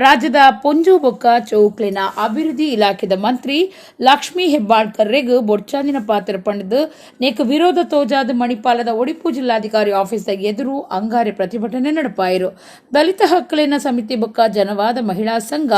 ರಾಜ್ಯದ ಪೊಂಜು ಬೊಕ್ಕ ಚೌಕ್ಲಿನ ಅಭಿವೃದ್ಧಿ ಇಲಾಖೆದ ಮಂತ್ರಿ ಲಕ್ಷ್ಮೀ ಹೆಬ್ಬಾಳ್ಕರ್ಗೆ ಬೊಡ್ಚಾಂದಿನ ಪಾತ್ರ ಪಂಡದು ನೇಕ ವಿರೋಧ ತೋಜಾದ ಮಣಿಪಾಲದ ಒಡಿಪು ಜಿಲ್ಲಾಧಿಕಾರಿ ಆಫೀಸ್ದ ಎದುರು ಅಂಗಾರೆ ಪ್ರತಿಭಟನೆ ನಡಪಾಯಿರು. ದಲಿತ ಹಕ್ಕಲಿನ ಸಮಿತಿ ಬೊಕ್ಕ ಜನವಾದ ಮಹಿಳಾ ಸಂಘ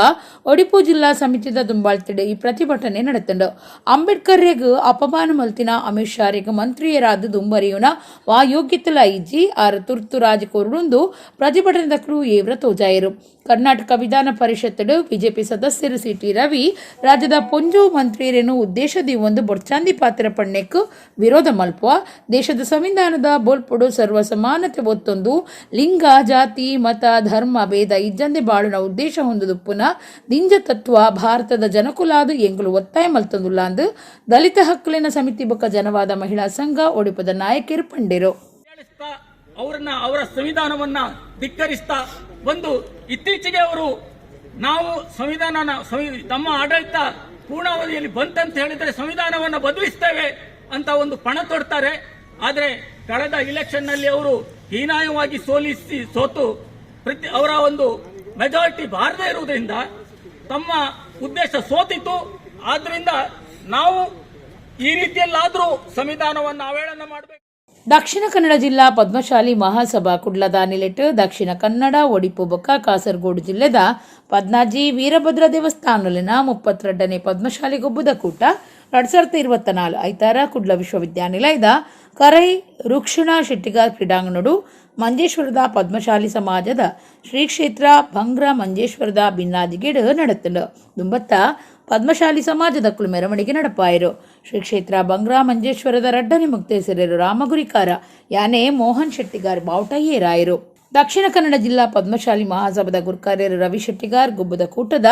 ಒಡಿಪು ಜಿಲ್ಲಾ ಸಮಿತಿದ ದುಂಬಾಳ್ತಿಡೆ ಈ ಪ್ರತಿಭಟನೆ ನಡೆತಂಡು. ಅಂಬೇಡ್ಕರ್ಗೆ ಅಪಮಾನ ಮಲ್ತಿನ ಅಮಿತ್ ಶಾರಿಗೆ ಮಂತ್ರಿಯರಾದ ದುಂಬರಿಯುನ ವಾಯೋಗ್ಯತಲ ಇಜ್ಜಿ 6 ತುರ್ತು ರಾಜಕೋರುಡೊಂದು ಪ್ರತಿಭಟನೆದಕರು ಏವ್ರ ತೋಜಾಯರು. ಕರ್ನಾಟಕ ವಿಧಾನ ಪರಿಷತ್ ಬಿಜೆಪಿ ಸದಸ್ಯರು ಸಿಟಿ ರವಿ, ರಾಜ್ಯದ ಪೊಂಜು ಮಂತ್ರಿಯರೇನು ಉದ್ದೇಶದಿ ಒಂದು ಬೊಡ್ಚಾಂದಿ ಪಾತ್ರ ಪಣ್ಣೆಕ್ ವಿರೋಧ ಮಲ್ಪುವ, ದೇಶದ ಸಂವಿಧಾನದ ಬೋಲ್ಪೊಡು ಸರ್ವ ಸಮಾನತೆ ಒತ್ತೊಂದು ಲಿಂಗ ಜಾತಿ ಮತ ಧರ್ಮ ಭೇದ ಇಜ್ಜಂದೆ ಬಾಳುನ ಉದ್ದೇಶ ಹೊಂದುದು ಪುನಃ ದಿಂಜ ತತ್ವ ಭಾರತದ ಜನಕುಲಾದು ಎಂಗುಲು ಒತ್ತಾಯ ಮಲ್ತೊಂದುಲ್ಲ ಅಂದು ದಲಿತ ಹಕ್ಕಲಿನ ಸಮಿತಿ ಬೊಕ್ಕ ಜನವಾದ ಮಹಿಳಾ ಸಂಘ ಒಡಿಪದ ನಾಯಕರು ಪಂಡಿರು. ಅವರ ಸಂವಿಧಾನವನ್ನ ಧಿಕ್ಕರಿಸ್ತಾ ಬಂದು ಇತ್ತೀಚೆಗೆ ಅವರು ನಾವು ತಮ್ಮ ಆಡಳಿತ ಪೂರ್ಣಾವಧಿಯಲ್ಲಿ ಬಂತಂತ ಹೇಳಿದರೆ ಸಂವಿಧಾನವನ್ನು ಬದಲಿಸ್ತೇವೆ ಅಂತ ಒಂದು ಪಣ ತೊಡ್ತಾರೆ. ಆದರೆ ಕಳೆದ ಇಲೆಕ್ಷನ್ ನಲ್ಲಿ ಅವರು ಹೀನಾಯವಾಗಿ ಸೋತು ಅವರ ಒಂದು ಮೆಜಾರಿಟಿ ಬಾರದೇ ಇರುವುದರಿಂದ ತಮ್ಮ ಉದ್ದೇಶ ಸೋತಿತು. ಆದ್ರಿಂದ ನಾವು ಈ ರೀತಿಯಲ್ಲಾದರೂ ಸಂವಿಧಾನವನ್ನು ಅವಹೇಳನ ಮಾಡಬೇಕು. ದಕ್ಷಿಣ ಕನ್ನಡ ಜಿಲ್ಲಾ ಪದ್ಮಶಾಲಿ ಮಹಾಸಭಾ ಕುಡ್ಲದ ನಿಲೆಟ್ ದಕ್ಷಿಣ ಕನ್ನಡ ಒಡಿಪು ಬೊಕ್ಕ ಕಾಸರಗೋಡು ಜಿಲ್ಲೆದ ಪದ್ನಾಜಿ ವೀರಭದ್ರ ದೇವಸ್ಥಾನದಲ್ಲಿನ 32ನೇ ಪದ್ಮಶಾಲಿ ಗೊಬ್ಬುದ ಕೂಟ 2024 ಐತಾರ ಕುಡ್ಲ ವಿಶ್ವವಿದ್ಯಾನಿಲಯದ ಕರೈ ರುಕ್ಷಣ ಶೆಟ್ಟಿಗಾರ್ ಕ್ರೀಡಾಂಗಣಡು ಮಂಜೇಶ್ವರದ ಪದ್ಮಶಾಲಿ ಸಮಾಜದ ಶ್ರೀ ಕ್ಷೇತ್ರ ಭಂಗ್ರ ಮಂಜೇಶ್ವರದ ಭಿನ್ನಾದಿಗೆಡ್ ನಡೆತಲು ದುಂಬತ್ತ ಪದ್ಮಶಾಲಿ ಸಮಾಜದ ಕುಳು ಮೆರವಣಿಗೆ ನಡಪಾಯರು ಶ್ರೀ ಕ್ಷೇತ್ರ ಭಂಗ್ರ ಮಂಜೇಶ್ವರದ ರಡ್ಡನಿ ಮುಕ್ತೇಸರರು ರಾಮಗುರಿಕಾರ ಯಾನೆ ಮೋಹನ್ ಶೆಟ್ಟಿಗಾರ್ ಬಾವುಟ ಏರಾಯರು ದಕ್ಷಿಣ ಕನ್ನಡ ಜಿಲ್ಲಾ ಪದ್ಮಶಾಲಿ ಮಹಾಸಭಾದ ಗುರ್ಕಾರ್ಯರು ರವಿ ಶೆಟ್ಟಿಗಾರ್ ಗುಬ್ಬದ ಕೂಟದ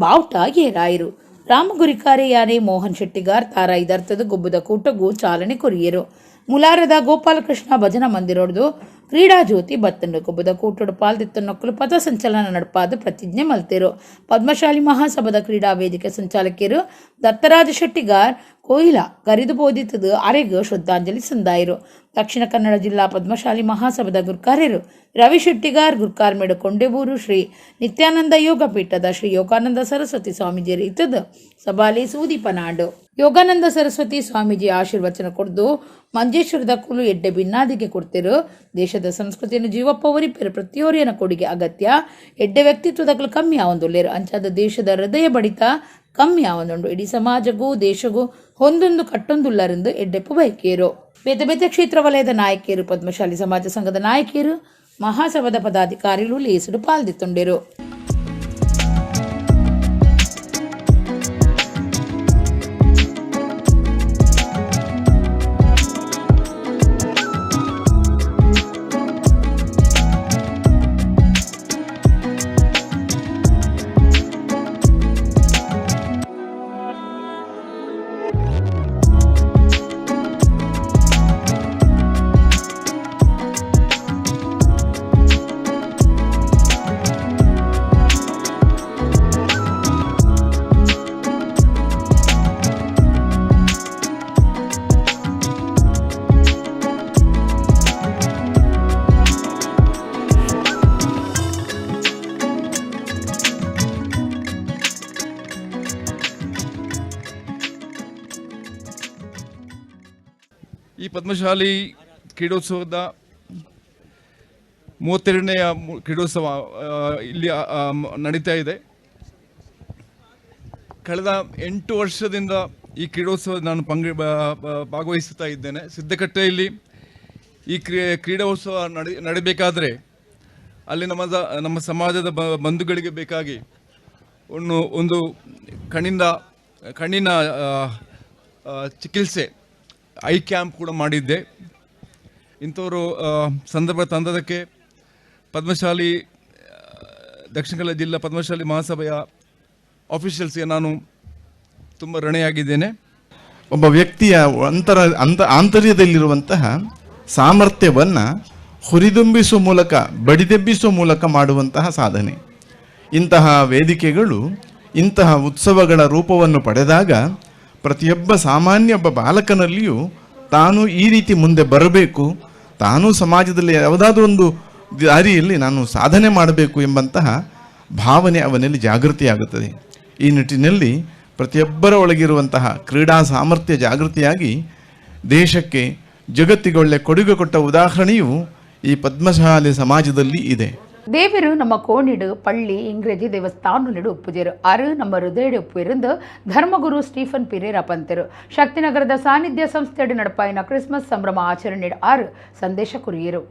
ಬಾವುಟ ಏರಾಯರು ರಾಮಗುರಿಕಾರೆ ಯಾನೆ ಮೋಹನ್ ಶೆಟ್ಟಿಗಾರ್ ತಾರ ಇದರ್ಥದ ಗುಬ್ಬದ ಕೂಟಗೂ ಚಾಲನೆ ಕೊರಿಯರು ಮುಲಾರದ ಗೋಪಾಲಕೃಷ್ಣ ಭಜನಾ ಮಂದಿರೋಡ್ದು ಕ್ರೀಡಾ ಜ್ಯೋತಿ ಬತ್ತಂಡು ಗುಬ್ಬದ ಕೂಟೋಡು ಪಾಲ್ದಿತ್ತ ನೊಕ್ಕಲು ಪಥ ಸಂಚಲನ ನಡಪಾದ ಪ್ರತಿಜ್ಞೆ ಮಲ್ತೇರು ಪದ್ಮಶಾಲಿ ಮಹಾಸಭಾದ ಕ್ರೀಡಾ ವೇದಿಕೆ ಸಂಚಾಲಕಿಯರು ದತ್ತರಾಜ ಶೆಟ್ಟಿಗಾರ್ ಕೊಯ್ಲ ಕರಿದು ಬೋಧಿತದ ಅರೆಗ ಶ್ರದ್ಧಾಂಜಲಿ ಸಂದಾಯರು ದಕ್ಷಿಣ ಕನ್ನಡ ಜಿಲ್ಲಾ ಪದ್ಮಶಾಲಿ ಮಹಾಸಭಾದ ಗುರ್ಕಾರ್ಯರು ರವಿ ಶೆಟ್ಟಿಗಾರ್ ಗುರ್ಕಾರ್ಮೇಡು ಕೊಂಡೆಬೂರು ಶ್ರೀ ನಿತ್ಯಾನಂದ ಯೋಗ ಪೀಠದ ಶ್ರೀ ಯೋಗಾನಂದ ಸರಸ್ವತಿ ಸ್ವಾಮೀಜಿಯರು ಇತ್ತದ ಸಭಾಲಿ ಸೂದೀಪನಾಡು ಯೋಗಾನಂದ ಸರಸ್ವತಿ ಸ್ವಾಮೀಜಿ ಆಶೀರ್ವಚನ ಕೊಡ್ದು ಮಂಜೇಶ್ವರದ ಕುಲು ಎಡ್ಡೆ ಭಿನ್ನಾದಿಗೆ ಕೊಡ್ತಿರು ದೇಶದ ಸಂಸ್ಕೃತಿಯನ್ನು ಜೀವಪ್ಪ ಒರಿಪೆರು ಪ್ರತಿಯೊರಿಯನ ಕೊಡುಗೆ ಅಗತ್ಯ ಎಡ್ಡೆ ವ್ಯಕ್ತಿತ್ವದಗಳು ಕಮ್ಮಿ ಆವೊಂದುಲ್ಲೇರು ಅಂಚಾದ ದೇಶದ ಹೃದಯ ಬಡಿತ ಕಮ್ಮಿ ಆವೊಂದುಂಡು ಇಡೀ ಸಮಾಜಗೂ ದೇಶಗೂ ಹೊಂದೊಂದು ಕಟ್ಟೊಂದುಲ್ಲರೆಂದು ಎಡ್ಡೆಪ್ಪು ಬಯಕೆಯರು ಬೇತೆ ಬೇತೆ ಕ್ಷೇತ್ರ ವಲಯದ ನಾಯಕಿಯರು ಪದ್ಮಶಾಲಿ ಸಮಾಜ ಸಂಘದ ನಾಯಕಿಯರು ಮಹಾಸಭಾದ ಪದಾಧಿಕಾರಿಗಳು ಲೇಸುಡು ಪಾಲ್ದಿತ್ತುಂಡೆರು. ಈ ಪದ್ಮಶಾಲಿ ಕ್ರೀಡೋತ್ಸವದ 32ನೇ ಕ್ರೀಡೋತ್ಸವ ಇಲ್ಲಿ ನಡೀತಾ ಇದೆ. ಕಳೆದ 8 ವರ್ಷದಿಂದ ಈ ಕ್ರೀಡೋತ್ಸವ ನಾನು ಭಾಗವಹಿಸುತ್ತಾ ಇದ್ದೇನೆ. ಸಿದ್ದಕಟ್ಟೆಯಲ್ಲಿ ಈ ಕ್ರೀಡೋತ್ಸವ ನಡೀಬೇಕಾದ್ರೆ ಅಲ್ಲಿ ನಮ್ಮ ಸಮಾಜದ ಬಂಧುಗಳಿಗೆ ಬೇಕಾಗಿ ಒಂದು ಕಣ್ಣಿನ ಚಿಕಿತ್ಸೆ ಐ ಕ್ಯಾಂಪ್ ಕೂಡ ಮಾಡಿದ್ದೆ. ಇಂಥವರು ಸಂದರ್ಭ ತಂದದಕ್ಕೆ ಪದ್ಮಶಾಲಿ ದಕ್ಷಿಣ ಕನ್ನಡ ಜಿಲ್ಲಾ ಪದ್ಮಶಾಲಿ ಮಹಾಸಭೆಯ ಆಫೀಷಿಯಲ್ಸ್ಗೆ ನಾನು ತುಂಬ ಋಣಿಯಾಗಿದ್ದೇನೆ. ಒಬ್ಬ ವ್ಯಕ್ತಿಯ ಆಂತರ್ಯದಲ್ಲಿರುವಂತಹ ಸಾಮರ್ಥ್ಯವನ್ನು ಹುರಿದುಂಬಿಸುವ ಮೂಲಕ ಬಡಿದೆಬ್ಬಿಸುವ ಮೂಲಕ ಮಾಡುವಂತಹ ಸಾಧನೆ. ಇಂತಹ ವೇದಿಕೆಗಳು ಇಂತಹ ಉತ್ಸವಗಳ ರೂಪವನ್ನು ಪಡೆದಾಗ ಪ್ರತಿಯೊಬ್ಬ ಒಬ್ಬ ಬಾಲಕನಲ್ಲಿಯೂ ತಾನು ಈ ರೀತಿ ಮುಂದೆ ಬರಬೇಕು, ತಾನೂ ಸಮಾಜದಲ್ಲಿ ಯಾವುದಾದ್ರೂ ಒಂದು ದಾರಿಯಲ್ಲಿ ನಾನು ಸಾಧನೆ ಮಾಡಬೇಕು ಎಂಬಂತಹ ಭಾವನೆ ಅವನಲ್ಲಿ ಜಾಗೃತಿಯಾಗುತ್ತದೆ. ಈ ನಿಟ್ಟಿನಲ್ಲಿ ಪ್ರತಿಯೊಬ್ಬರ ಒಳಗಿರುವಂತಹ ಕ್ರೀಡಾ ಸಾಮರ್ಥ್ಯ ಜಾಗೃತಿಯಾಗಿ ದೇಶಕ್ಕೆ ಜಗತ್ತಿಗೆ ಒಳ್ಳೆ ಕೊಡುಗೆ ಕೊಟ್ಟ ಉದಾಹರಣೆಯು ಈ ಪದ್ಮಶಾಲಿ ಸಮಾಜದಲ್ಲಿ ಇದೆ. ದೇವರು ನಮ್ಮ ಕೋಣಿಡು ಪಳ್ಳಿ ಇಂಗ್ರೇಜಿ ದೇವಸ್ಥಾನಗಳು ಉಪ್ಪುಜೇರು ಆರು ನಮ್ಮ ಹೃದಯ ಉಪ್ಪಿருந்து ಧರ್ಮಗುರು ಸ್ಟೀಫನ್ ಪಿರೇರಾ ಪಂತರು ಶಕ್ತಿನಗರದ ಸಾನ್ನಿಧ್ಯ ಸಂಸ್ಥೆಯಡಿ ನಡಪಾಯಿನ ಕ್ರಿಸ್ಮಸ್ ಸಂಭ್ರಮ ಆಚರಣೆ ಆರು ಸಂದೇಶ ಕುರಿಯರು.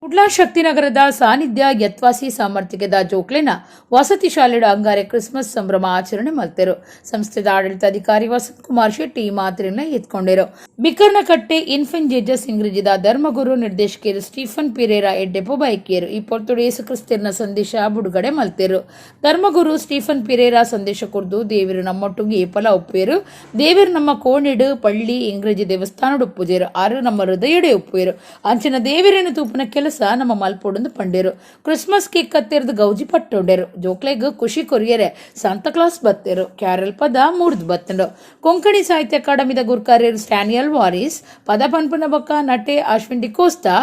ಕುಡ್ಲಾ ಶಕ್ತಿನಗರದ ಸಾನ್ನಿಧ್ಯ ಯತ್ವಾಸಿ ಸಾಮರ್ಥ್ಯದ ಜೋಕ್ಲೆನ ವಸತಿ ಶಾಲೆಯ ಅಂಗಾರೆ ಕ್ರಿಸ್ಮಸ್ ಸಂಭ್ರಮ ಆಚರಣೆ ಮಲ್ತೆರು. ಸಂಸ್ಥೆದ ಆಡಳಿತಾಧಿಕಾರಿ ವಸಂತ್ ಕುಮಾರ್ ಶೆಟ್ಟಿ ಈ ಮಾತನ್ನ ಎತ್ಕೊಂಡರು. ಬಿಕರ್ನಕಟ್ಟೆ ಇನ್ಫೆಂಟ್ ಜೇಜಸ್ ಇಂಗ್ರಿಜಿದ ಧರ್ಮಗುರು ನಿರ್ದೇಶಕಿಯರು ಸ್ಟೀಫನ್ ಪಿರೇರಾ ಎಡ್ಡೆಪ್ಪು ಬೈಕಿಯರು ಈ ಪೊರ್ತುಡು ಯೇಸು ಕ್ರಿಸ್ತನ ಸಂದೇಶ ಬಿಡುಗಡೆ ಮಲ್ತೆರು. ಧರ್ಮಗುರು ಸ್ಟೀಫನ್ ಪಿರೇರಾ ಸಂದೇಶ ಕೊಡ್ದು ದೇವರು ನಮ್ಮೊಟ್ಟಿಗೆ ಏಪಲ ಒಪ್ಪೇರು, ದೇವರು ನಮ್ಮ ಕೋಣಿಡು ಪಳ್ಳಿ ಇಂಗ್ರೇಜಿ ದೇವಸ್ಥಾನ ಉಪ್ಪುಜೇರು ಆರು ನಮ್ಮ ಹೃದಯಡೆ ಉಪ್ಪೇರು ಅಂಚಿನ ದೇವರೇನು ತೂಪನ ಕೆಲಸ ನಮ್ಮ ಮಲ್ಪೊಡೊಂದು ಪಂಡೇರು. ಕ್ರಿಸ್ಮಸ್ ಕೇಕ್ ಕತ್ತೆರ್ದು ಗೌಜಿ ಪಟ್ಟೊಂಡೇರು. ಜೋಕ್ಲೆಗ್ ಖುಷಿ ಕೊರಿಯರೆ ಸಾಂತಾ ಕ್ಲಾಸ್ ಬತ್ತೇರು. ಕ್ಯಾರಲ್ ಪದ ಮೂರ್ದು ಬತ್ತಂಡು. ಕೊಂಕಣಿ ಸಾಹಿತ್ಯ ಅಕಾಡೆಮಿದ ಗುರ್ಕಾರ್ಯರು ಸ್ಟ್ಯಾನಿಯಲ್ ವಾರಿಸ್ ಪದ ಪನ್ಪನ ಬೊಕ್ಕ ನಟೆ ಅಶ್ವಿನ್ ಡಿಕೋಸ್ತಾ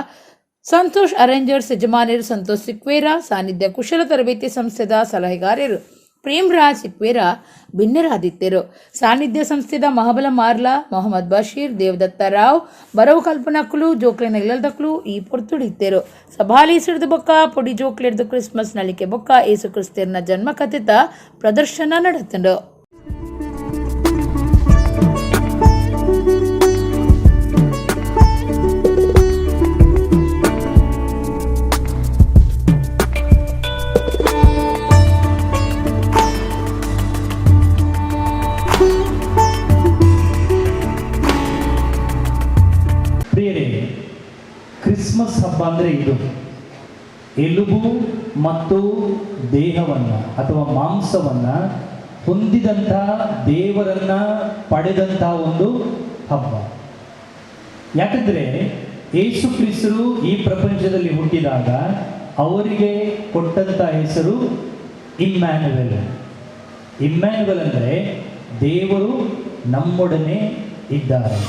ಸಂತೋಷ್ ಅರೇಂಜರ್ಸ್ ಯಜಮಾನಿಯರು ಸಂತೋಷ್ ಸಿಕ್ವೇರಾ ಸಾನ್ನಿಧ್ಯ ಕುಶಲ ತರಬೇತಿ ಸಂಸ್ಥೆದ ಸಲಹೆಗಾರರು ಪ್ರೇಮ್ರಾಜ್ ಇಕ್ವೇರ ಭಿನ್ನರಾದಿತ್ಯರು. ಸಾನ್ನಿಧ್ಯ ಸಂಸ್ಥೆದ ಮಹಾಬಲ ಮಾರ್ಲಾ, ಮೊಹಮ್ಮದ್ ಬಶೀರ್, ದೇವದತ್ತ ರಾವ್, ಬರವು ಕಲ್ಪನಕ್ಕಲು, ಜೋಕ್ಲೆನ ಇಲ್ಲದಕ್ಕಲು ಈ ಪೊರ್ತುಡಿತ್ತರು. ಸಭಾಲಿ ಸಿಡಿದು ಬೊಕ್ಕ ಪೊಡಿ ಜೋಕ್ಲೆಡ್ದು ಕ್ರಿಸ್ಮಸ್ ನಳಿಕೆ ಬೊಕ್ಕ ಏಸು ಕ್ರಿಸ್ತರ್ನ ಜನ್ಮ ಕಥಿತ ಪ್ರದರ್ಶನ ನಡೆತಂಡು. ಪ್ರಿಯರೇ, ಕ್ರಿಸ್ಮಸ್ ಹಬ್ಬ ಅಂದರೆ ಇದು ಎಲುಬು ಮತ್ತು ದೇಹವನ್ನು ಅಥವಾ ಮಾಂಸವನ್ನು ಹೊಂದಿದಂಥ ದೇವರನ್ನು ಪಡೆದಂಥ ಒಂದು ಹಬ್ಬ. ಯಾಕಂದರೆ ಯೇಸು ಕ್ರಿಸ್ತರು ಈ ಪ್ರಪಂಚದಲ್ಲಿ ಹುಟ್ಟಿದಾಗ ಅವರಿಗೆ ಕೊಟ್ಟಂಥ ಹೆಸರು ಇಮ್ಯಾನುವೆಲ್. ಇಮ್ಯಾನುವೆಲ್ ಅಂದರೆ ದೇವರು ನಮ್ಮೊಡನೆ ಇದ್ದಾರೆ.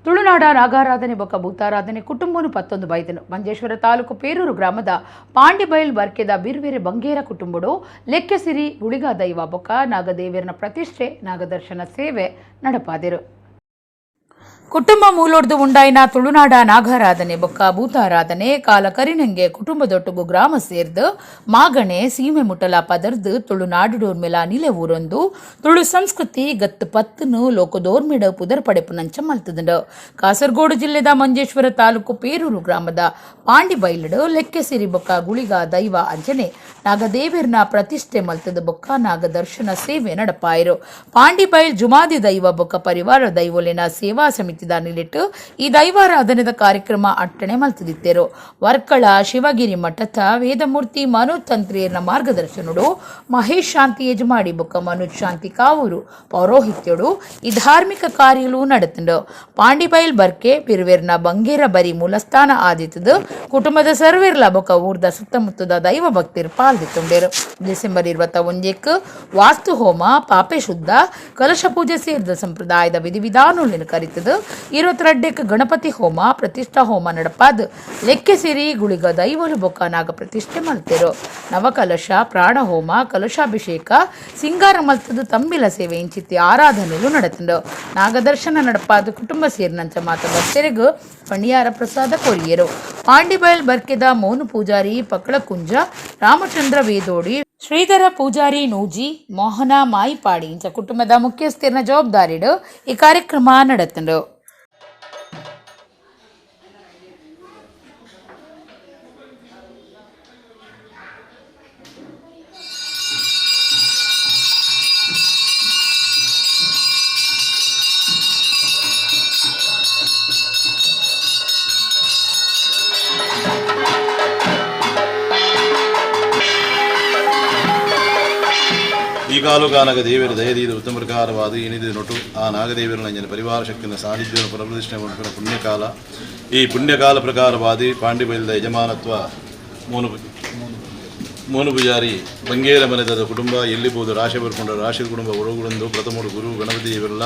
ತುಳುನಾಡ ನಾಗಾರಾಧನೆ ಬೊಕ್ಕ ಭೂತಾರಾಧನೆ ಕುಟುಂಬನು 11 ಬೈದನು. ಮಂಜೇಶ್ವರ ತಾಲೂಕು ಪೇರೂರು ಗ್ರಾಮದ ಪಾಂಡಿಬೈಲ್ ಬರ್ಕೆದ ಬಿರ್ವೆರೆ ಬಂಗೇರ ಕುಟುಂಬಡು ಲೆಕ್ಕೆಸಿರಿ ಗುಳಿಗ ದೈವ ಬೊಕ್ಕ ನಾಗದೇವರನ ಪ್ರತಿಷ್ಠೆ ನಾಗದರ್ಶನ ಸೇವೆ ನಡಪಾದಿರು. ಕುಟುಂಬ ಮೂಲೊಡ್ದು ಉಂಡಾಯಿನ ತುಳುನಾಡ ನಾಗಾರಾಧನೆ ಬೊಕ್ಕ ಭೂತಾರಾಧನೆ ಕಾಲ ಕರಿನಂಗೆ ಕುಟುಂಬದೊಟ್ಟುಗು ಗ್ರಾಮ ಸೇರ್ದು ಮಾಗಣೆ ಸೀಮೆ ಮುಟ್ಟಲ ಪದರ್ದು ತುಳುನಾಡುಡೋರ್ಮೆಲ ನಿಲೆ ಊರೊಂದು ತುಳು ಸಂಸ್ಕೃತಿ ಗತ್ತು ಪತ್ತನು ಲೋಕದೋರ್ಮೆಡ ಪುದರ್ ಪಡೆಪು ನಂಚ ಮಲ್ತದಂಡು. ಕಾಸರಗೋಡು ಜಿಲ್ಲೆದ ಮಂಜೇಶ್ವರ ತಾಲೂಕು ಪೇರೂರು ಗ್ರಾಮದ ಪಾಂಡಿಬೈಲಡು ಲೆಕ್ಕೆಸಿರಿ ಬೊಕ್ಕ ಗುಳಿಗ ದೈವ ಅಂಜನೆ ನಾಗದೇವರ್ನ ಪ್ರತಿಷ್ಠೆ ಮಲ್ತದ ಬೊಕ್ಕ ನಾಗದರ್ಶನ ಸೇವೆ ನಡಪಾಯಿರು. ಪಾಂಡಿಬೈಲ್ ಜುಮಾದಿ ದೈವ ಬೊಕ್ಕ ಪರಿವಾರ ದೈವೊಲಿನ ಸೇವಾ ಸಮಿತಿ ನಿಲಿಟ್ಟು ಈ ದೈವಾರಾಧನೆದ ಕಾರ್ಯಕ್ರಮ ಅಟ್ಟಣೆ ಮಲ್ತದಿತ್ತೇರು. ವರ್ಕಳ ಶಿವಗಿರಿ ಮಠದ ವೇದಮೂರ್ತಿ ಮನೋಜ್ ತಂತ್ರಿಯರ್ನ ಮಾರ್ಗದರ್ಶನಡು ಮಹೇಶ್ ಶಾಂತಿ ಯಜಮಾಡಿ ಬೊಕ್ಕ ಮನೋಜ್ ಶಾಂತಿ ಕಾವೂರು ಪೌರೋಹಿತ್ಯಡು ಈ ಧಾರ್ಮಿಕ ಕಾರ್ಯಲು ನಡೆತಂಡು. ಪಾಂಡಿಬೈಲ್ ಬರ್ಕೆ ಬಿರ್ವೇರ್ನ ಬಂಗೇರ ಬರಿ ಮೂಲಸ್ಥಾನ ಆದಿತ್ತದು ಕುಟುಂಬದ ಸರ್ವೇರ್ಲ ಬೊಕ್ಕ ಊರ್ದ ಸುತ್ತಮುತ್ತದ ದೈವ ಭಕ್ತಿರ್ ಪಾಲ್ದಿತ್ತುಂಡೇರು. ಡಿಸೆಂಬರ್ 21 ವಾಸ್ತು ಹೋಮ ಪಾಪೆ ಶುದ್ಧ ಕಲಶ ಪೂಜೆ ಸೇರಿದ ಸಂಪ್ರದಾಯದ ವಿಧಿವಿಧಾನಗಳನ್ನು ಕರಿತದು. 22 ಗಣಪತಿ ಹೋಮ ಪ್ರತಿಷ್ಠಾ ಹೋಮ ನಡಪಾದ ಲೆಕ್ಕೆಸಿರಿ ಗುಳಿಗ ದೈವಲು ಬೊಕ್ಕ ನಾಗ ಪ್ರತಿಷ್ಠೆ ಮಲ್ತೆರು. ನವಕಲಶ ಪ್ರಾಣ ಹೋಮ ಕಲಶಾಭಿಷೇಕ ಸಿಂಗಾರ ಮಲ್ತದ ತಂಬಿಲ ಸೇವೆ ಇಂಚಿತ್ತಿ ಆರಾಧನೆಲು ನಡೆತಂಡು. ನಾಗದರ್ಶನ ನಡಪಾದ ಕುಟುಂಬ ಸೇರಿನಂಚ ಮಾತ ಭಕ್ತರಿಗೂ ಪಣಿಯಾರ ಪ್ರಸಾದ ಕೊರಿಯರು. ಪಾಂಡಿಬೈಲ್ ಬರ್ಕೆದ ಮೋನು ಪೂಜಾರಿ ಪಕ್ಕಳ ಕುಂಜ ರಾಮಚಂದ್ರ ವೇದೋಡಿ ಶ್ರೀಧರ ಪೂಜಾರಿ ನೂಜಿ ಮೋಹನ ಮಾಯಿಪಾಡಿ ಇಂಚ ಕುಟುಂಬದ ಮುಖ್ಯಸ್ಥರಿನ ಜವಾಬ್ದಾರಿಡು ಈ ಕಾರ್ಯಕ್ರಮ ನಡೆತಂಡು. ಈ ಕಾಲುಗ ನಾಗದೇವರ ದಯದೀದ ಉತ್ತಮ ಪ್ರಕಾರವಾದ ಏನಿದೆ ನೋಟು ಆ ನಾಗದೇವರ ನಂಜನ ಪರಿವಾರ ಶಕ್ತಿಯ ಸಾನ್ನಿಧ್ಯವನ್ನು ಪುನರ್ಪ್ರತಿಷ್ಠೆ ಮಾಡಿದ ಪುಣ್ಯಕಾಲ. ಈ ಪುಣ್ಯಕಾಲ ಪ್ರಕಾರವಾದಿ ಪಾಂಡಿಬೈಲದ ಯಜಮಾನತ್ವ ಮೋನು ಪೂಜಾರಿ ಬಂಗೇರ ಮನೆದ ಕುಟುಂಬ ಎಲ್ಲಿಬಹುದು ರಾಶಿ ಬರ್ಕೊಂಡ ರಾಶಿ ಕುಟುಂಬ ಒಳಗೊಂಡು ಪ್ರಥಮ ಗುರು ಗಣಪತಿ ಇವರೆಲ್ಲ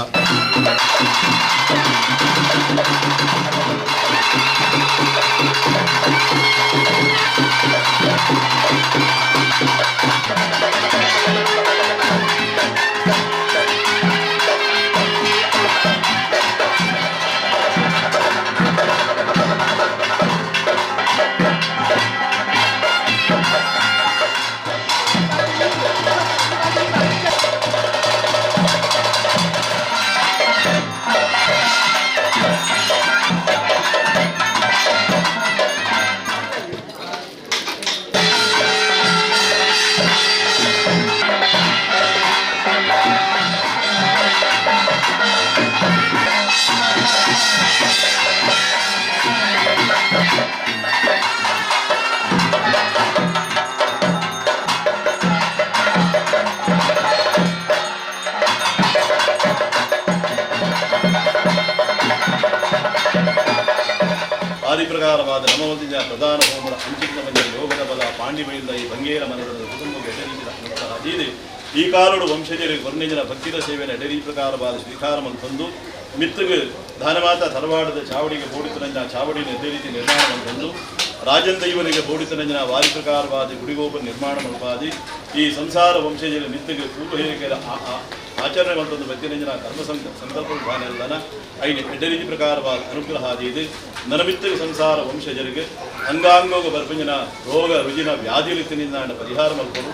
ಆದಿ ಪ್ರಕಾರವಾದ ನಮವದಿನ ಪ್ರಧಾನ ಹೋಮದ ಅಂಚಿತ ಮಂದಿರ ಯೋಗದ ಬಲ ಪಾಂಡಿಮಯಿಂದ ಈ ಬಂಗೇರ ಮನೆಗಳ ಕುಟುಂಬ ಅಡೀದೆ ಈ ಕಾಲುಡು ವಂಶಜರಿಗೆ ವರ್ಣಿಜನ ಭಕ್ತಿದ ಸೇವೆನ ಅಡರಿ ಪ್ರಕಾರವಾದ ಸ್ವೀಕಾರವನ್ನು ತಂದು ಮಿತ್ತಗೆ ಧನಮಾತ ತಲವಾಡದ ಚಾವಡಿಗೆ ಬೋಡಿತನಂಜನ ಚಾವಡಿನ ಅದೇ ರೀತಿ ನಿರ್ಮಾಣವನ್ನು ತಂದು ರಾಜನ್ ದೈವನಿಗೆ ಬೋಡಿತನಂಜನ ವಾರಿ ಪ್ರಕಾರವಾದ ಗುಡಿಗೋಪುರ ನಿರ್ಮಾಣ ಮಲ್ಪಾದಿ ಈ ಸಂಸಾರ ವಂಶಜರ ಮಿತ್ತಗೆ ಪೂರ್ವ ಹೇಳಿಕೆಯ ಆಚರಣೆ ಮಂತೊಂದು ವ್ಯಕ್ತಿರಂಜನ ಕರ್ಮ ಸಂಕಲ್ಪ ಭಾನೆಲ್ಲನ ಐದು ಎಡ್ಡರೀತಿ ಪ್ರಕಾರವಾದ ಅನುಗ್ರಹ ಆದಿದೆ ನರಮಿತ್ತಗೆ ಸಂಸಾರ ವಂಶಜರಿಗೆ ಅಂಗಾಂಗೋಗ ಬರ್ಪಂಜನ ರೋಗ ರುಜಿನ ವ್ಯಾಧಿ ರೀತಿಯಿಂದ ಪರಿಹಾರ ಮಲ್ಪರು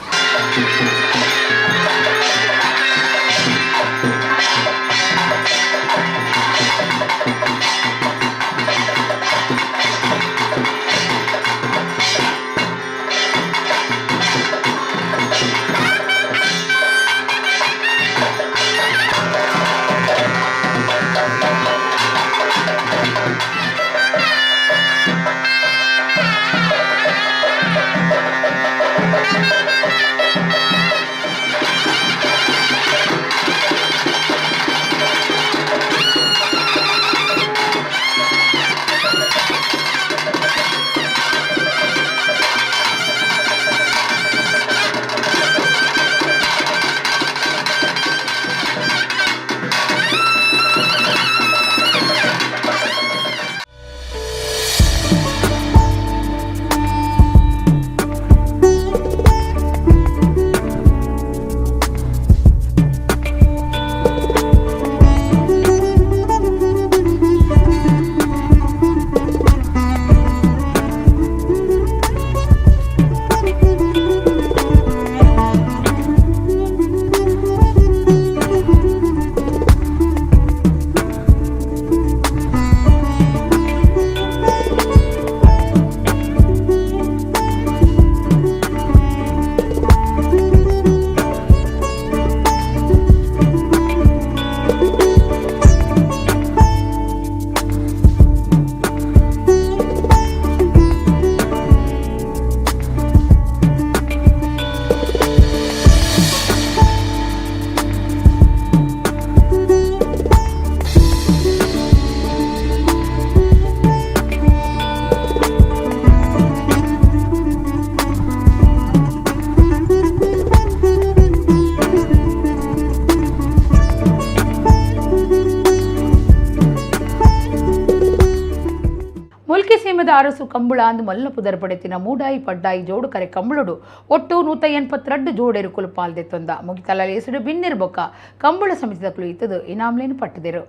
ಸೀಮದ ಅರಸು ಕಂಬಳ ಅಂದು ಮಲ್ಲ ಪುದರ್ ಪಡೆತಿನ ಮೂಡಾಯಿ ಪಡ್ಡಾಯಿ ಜೋಡು ಕರೆ ಕಂಬಳುಡು ಒಟ್ಟು 182 ಜೋಡೆರುಕುಲು ಪಾಲ್ದೆತ್ತೊಂದ ಮುಗಿತಲ ಲೇಸುಡು ಬಿನ್ನಿರ್ಬೊಕ್ಕ ಕಂಬಳ ಸಮಿತಿದ ಕುಳು ಇತ್ತದು ಇನಾಮ್ಲೇನು ಪಟ್ಟದಿರು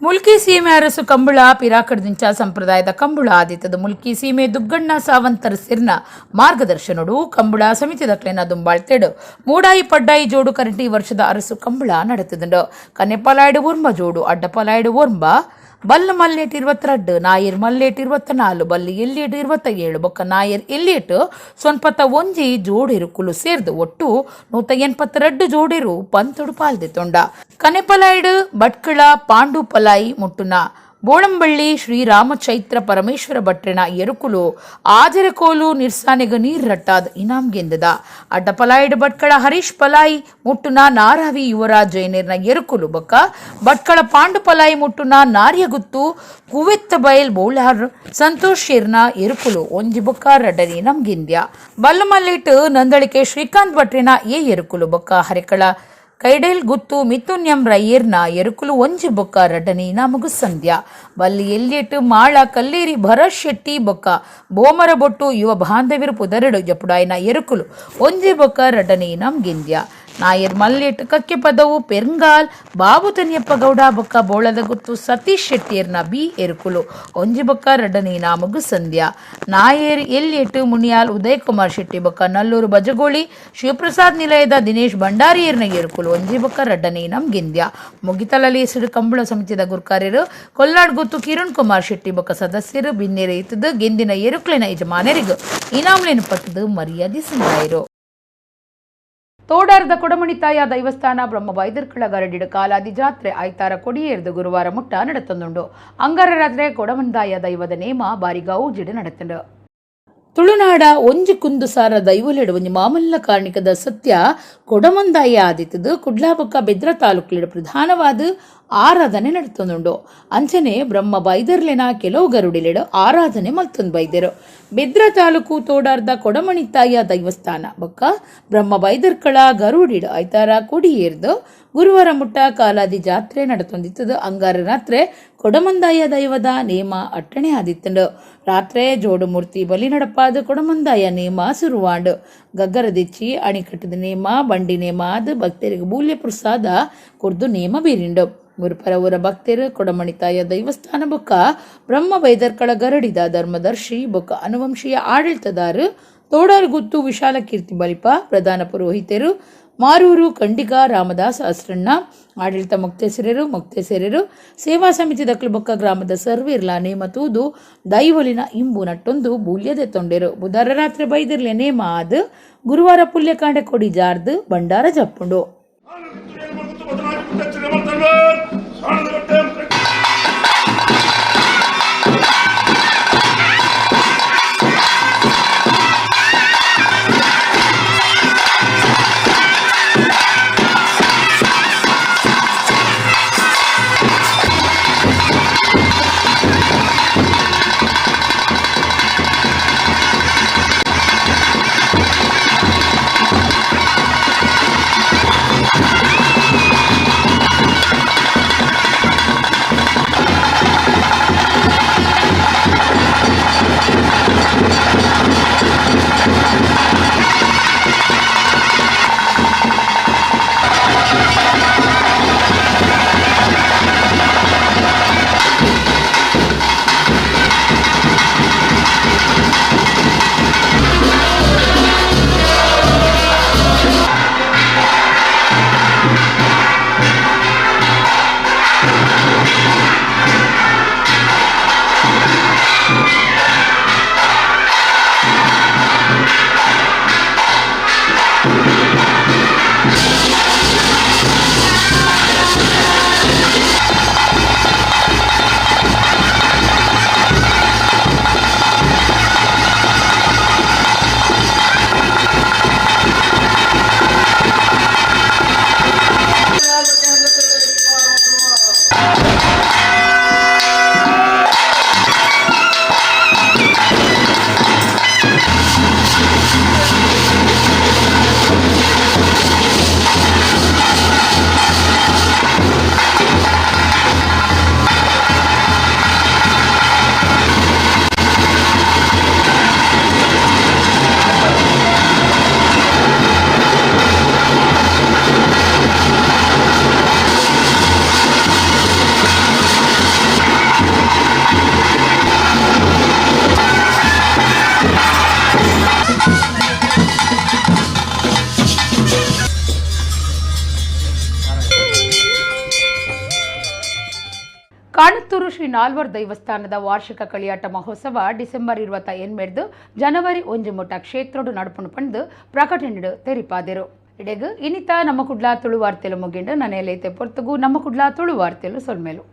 ಮುಲ್ಕಿ ಸೀಮೆ ಅರಸು ಕಂಬಳ ಪಿರಾಕಡ್ದಿಂಚ ಸಂಪ್ರದಾಯದ ಕಂಬಳ ಆದಿತ್ತದು ಮುಲ್ಕಿ ಸೀಮೆ ದುಗ್ಗಣ್ಣ ಸಾವಂತರ ಸಿರ್ನ ಮಾರ್ಗದರ್ಶನಡು ಕಂಬಳ ಸಮಿತಿ ದಕ್ಲೆನ ದುಂಬಾಳ್ತೆಡು ಮೂಡಾಯಿ ಪಡ್ಡಾಯಿ ಜೋಡು ಕರೆಂಟಿ ವರ್ಷದ ಅರಸು ಕಂಬಳ ನಡೆತಿದ್ದು ಕನ್ನೆಪಲಾಯ್ಡು ಓರ್ಮ ಜೋಡು ಅಡ್ಡಪಲಾಯ್ಡು ಓರ್ಮ ಬಲ್ಲ ಮಲ್ಲೇಟ್ 22 ನಾಯರ್ ಮಲ್ಲೇಟ್ 24 ಬಲ್ಲಿ ಎಲ್ಲಿಯಟ್ 27 ಬೊಕ್ಕ ನಾಯರ್ ಎಲ್ಲಿಯಟ್ ಸೊನ್ಪತ್ತ ಒಂಜಿ ಜೋಡಿರುಕುಲು ಸೇರ್ದು ಒಟ್ಟು 182 ಜೋಡಿರು ಪಂತೊಡು ಪಾಲ್ದೆತ್ತೊಂಡ ಕನೆಪಲಾಯ್ಡು ಭಟ್ಕಳ ಪಾಂಡು ಪಲಾಯಿ ಮುಟ್ಟುನ ಬೋಳಂಬಳ್ಳಿ ಶ್ರೀರಾಮ ಚೈತ್ರ ಪರಮೇಶ್ವರ ಭಟ್ರೆನ ಎರುಕುಲು ಆಜರಕೋಲು ನಿರ್ಸಾನೆಗ ನೀರ್ ರಟ್ಟಾದ ಇನಾಮ್ ಗೆಂದದ ಅಡ್ಡಪಲಾಯ್ಡ್ ಭಟ್ಕಳ ಹರೀಶ್ ಪಲಾಯಿ ಮುಟ್ಟುನ ನಾರಾವಿ ಯುವರಾಜ್ ಜೈನೇರ್ನ ಎರುಕುಲು ಬೊಕ್ಕ ಭಟ್ಕಳ ಪಾಂಡು ಪಲಾಯಿ ಮುಟ್ಟುನ ನಾರ್ಯಗುತ್ತು ಕುವೆತ್ತ ಬಯಲ್ ಬೋಳಾರ್ ಸಂತೋಷ್ ಶೇರ್ನ ಎರುಕುಲು ಒಂಜಿ ಬೊಕ್ಕ ರಡ್ಡನಿ ನಮ್ ಗೆಂದ್ಯ ಬಲ್ಲಮಲ್ಲಿಟ್ ನಂದಳಿಕೆ ಶ್ರೀಕಾಂತ್ ಭಟ್ರೆನ ಎರುಕುಲು ಬೊಕ್ಕ ಹರಿಕಳ ಕೈಡೇಲ್ ಗುತ್ತು ಮಿಥುನ್ಯಂ ರಯ್ಯರ್ನ ಎರುಕುಲು ಒಂಜಿ ಬೊಕ್ಕ ರಡ್ಡನಿ ನಮಗು ಸಂಧ್ಯಾ ಬಲ್ಲಿ ಎಲ್ಲಿಯಟ್ಟು ಮಾಳ ಕಲ್ಲೇರಿ ಭರತ್ ಶೆಟ್ಟಿ ಬೊಕ್ಕ ಬೋಮರ ಬೊಟ್ಟು ಯುವ ಬಾಂಧವ್ಯರು ಪುದರಡು ಜಪುಡಾಯಿನ ಎರುಕುಲು ಒಂಜಿ ಬೊಕ್ಕ ರಡ್ಡನಿ ನಮ್ ಗೆಂದ್ಯ ನಾಯರ್ ಮಲ್ಲೆಟ್ ಕಕ್ಕೆ ಪದವು ಪೆರ್ಂಗಾಲ್ ಬಾಬು ತನಿಯಪ್ಪ ಗೌಡ ಬೊಕ್ಕ ಬೋಳದ ಗುತ್ತು ಸತೀಶ್ ಶೆಟ್ಟಿಯರ್ನ ಬಿ ಎರುಕುಲು ಒಂಜಿ ಬೊಕ್ಕ ರಡ್ಡನಿ ನಾಮಗು ಸಂಧ್ಯಾ ನಾಯರ್ ಎಲ್ಲಿಯಟ್ಟು ಮುನಿಯಾಲ್ ಉದಯ್ ಕುಮಾರ್ ಶೆಟ್ಟಿ ಬೊಕ್ಕ ನಲ್ಲೂರು ಬಜಗೋಳಿ ಶಿವಪ್ರಸಾದ್ ನಿಲಯದ ದಿನೇಶ್ ಭಂಡಾರಿಯರ್ನ ಎರುಕುಲು ಒಂಜಿ ಬೊಕ್ಕ ರಡ್ಡನಿ ನಮ್ ಗೆಂದ್ಯ ಮುಗಿತಲಲ್ಲಿ ಸಿಡು ಕಂಬಳ ಸಮಿತಿದ ಗುರ್ಕಾರ್ಯರು ಕೊಲ್ಲಾಡ್ ಗುತ್ತು ಕಿರಣ್ ಕುಮಾರ್ ಶೆಟ್ಟಿ ಬೊಕ್ಕ ಸದಸ್ಯರು ಬಿನ್ನೆರೆ ಇತ್ತದು ಗೆಂದಿನ ಎರುಕಲಿನ ಯಜಮಾನರಿಗೂ ಇನಾಮ್ಲೇನು ಪಟ್ಟದು ಮರ್ಯಾದೆ ಸಂದಾಯರು ತೋಡಾರದ ಕೊಡಮಣಿತಾಯ ದೈವಸ್ಥಾನ ಬ್ರಹ್ಮ ಬೈದರ್ಕಳ ಗರಡಿಡು ಕಾಲಾದಿ ಜಾತ್ರೆ ಆಯ್ತಾರ ಕೊಡಿಯೇರ್ದು ಗುರುವಾರ ಮುಟ್ಟ ನಡೆತೊಂದುಂಡು ಅಂಗಾರ ರಾತ್ರಿ ಕೊಡಮಣಿತಾಯ ದೈವದ ನೇಮ ಬಾರಿ ಗೌಜಿಡು ನಡೆತುಂಡು ತುಳುನಾಡ ಒಂಜಿ ಕುಂದುಸಾರ ದೈವಲೆಡು ಒಂಜಿ ಮಾಮಲ್ಲ ಕಾರ್ಣಿಕದ ಸತ್ಯ ಕೊಡಮಂದಾಯ ಆದಿತ್ತದು ಕುಡ್ಲಾಬೊಕ್ಕ ಬೆದ್ರ ತಾಲೂಕಿಲೆಡು ಪ್ರಧಾನವಾದ ಆರಾಧನೆ ನಡತೊಂದುಂಡು. ಅಂಚನೆ ಬ್ರಹ್ಮ ಬೈದರ್ಲೆನ ಕೆಲವು ಗರುಡಿಲೆಡು ಆರಾಧನೆ ಮಲ್ತೊಂದು ಬೈದೆರು. ಬೆದ್ರ ತಾಲೂಕು ತೋಡಾರ್ದ ಕೊಡಮಣಿತಾಯ ದೈವಸ್ಥಾನ ಬೊಕ್ಕ ಬ್ರಹ್ಮ ಬೈದರ್ಕಳ ಗರುಡಿಡು ಐತಾರ ಕೊಡಿಯೇರ್ದು ಗುರುವಾರ ಮುಟ್ಟ ಕಾಲಾದಿ ಜಾತ್ರೆ ನಡತೊಂದಿತ್ತದು. ಅಂಗಾರ ರಾತ್ರೆ ಕೊಡಮಂದಾಯ ದೈವದ ನೇಮ ಅಟ್ಟಣೆ ಆದಿತ್ತಂಡು. ರಾತ್ರೆ ಜೋಡು ಮೂರ್ತಿ ಬಲಿ ನಡಪಾದು ಕೊಡಮಂದಾಯ ನೇಮ ಸುರುವಾಂಡು. ಗಗ್ಗರ ದಿಚ್ಚಿ ಅಣಿಕಟ್ಟದ ನೇಮ ಬಂಡಿ ನೇಮ ಆದು ಭಕ್ತರಿಗೆ ಮೂಲ್ಯ ಪ್ರಸಾದ ಕುರ್ದು ನೇಮ ಬೀರಿಂಡು. ಗುರುಪರ ಊರ ಭಕ್ತರು ಕೊಡಮಣಿತಾಯ ದೈವಸ್ಥಾನ ಬೊಕ್ಕ ಬ್ರಹ್ಮ ಬೈದರ್ಕಳ ಗರಡಿದ ಧರ್ಮದರ್ಶಿ ಬೊಕ್ಕ ಅನುವಂಶೀಯ ಆಡಳಿತದಾರು ತೋಡಾರು ಗುತ್ತು ವಿಶಾಲ ಕೀರ್ತಿ ಬಲಿಪ ಪ್ರಧಾನ ಪುರೋಹಿತರು ಮಾರೂರು ಖಂಡಿಗ ರಾಮದಾಸ್ ಅಸ್ರಣ್ಣ ಆಡಳಿತ ಮುಕ್ತೇಸರರು ಸೇವಾ ಸಮಿತಿ ದಕ್ಲು ಬೊಕ್ಕ ಗ್ರಾಮದ ಸರ್ವೇರ್ಲ ನೇಮ ತೂದು ದೈವಲಿನ ಇಂಬು ನಟ್ಟೊಂದು ಬೂಲ್ಯದೆ ತೊಂಡೆರು. ಬುಧವಾರ ರಾತ್ರಿ ಬೈದಿರ್ಲೆ ನೇಮ ಆದು ಗುರುವಾರ ಪುಲ್ಯಕಾಂಡೆ ಕೊಡಿ ಜಾರ್ದು ಭಂಡಾರ ಜಪ್ಪುಂಡು. ಕಾಣತ್ತೂರು ಶ್ರೀ ನಾಲ್ವರ್ ದೈವಸ್ಥಾನದ ವಾರ್ಷಿಕ കളിಯಾಟ ಮಹೋತ್ಸವ ಡಿಸೆಂಬರ್ 28 ಜನವರಿ 1 ಮುಟ್ಟ ಕ್ಷೇತ್ರೋಡು ನಡುಪುಣು ಪಂದು ಪ್ರಕಟಣೆಡು ತೆರಿಪಾದೆರು. ಇಡೆಗು ಇನಿತ ನಮ್ಮ ಕುಡ್ಲ ತುಳು ವಾರ್ತೆಲು ಮುಗಿಂಡು ನನೆಯಲೈತೆ ಪೊರ್ತುಗು ನಮ್ಮ ಕುಡ್ಲ ತುಳು ವಾರ್ತೆಲು ಸೊಲ್ಮೇಲು.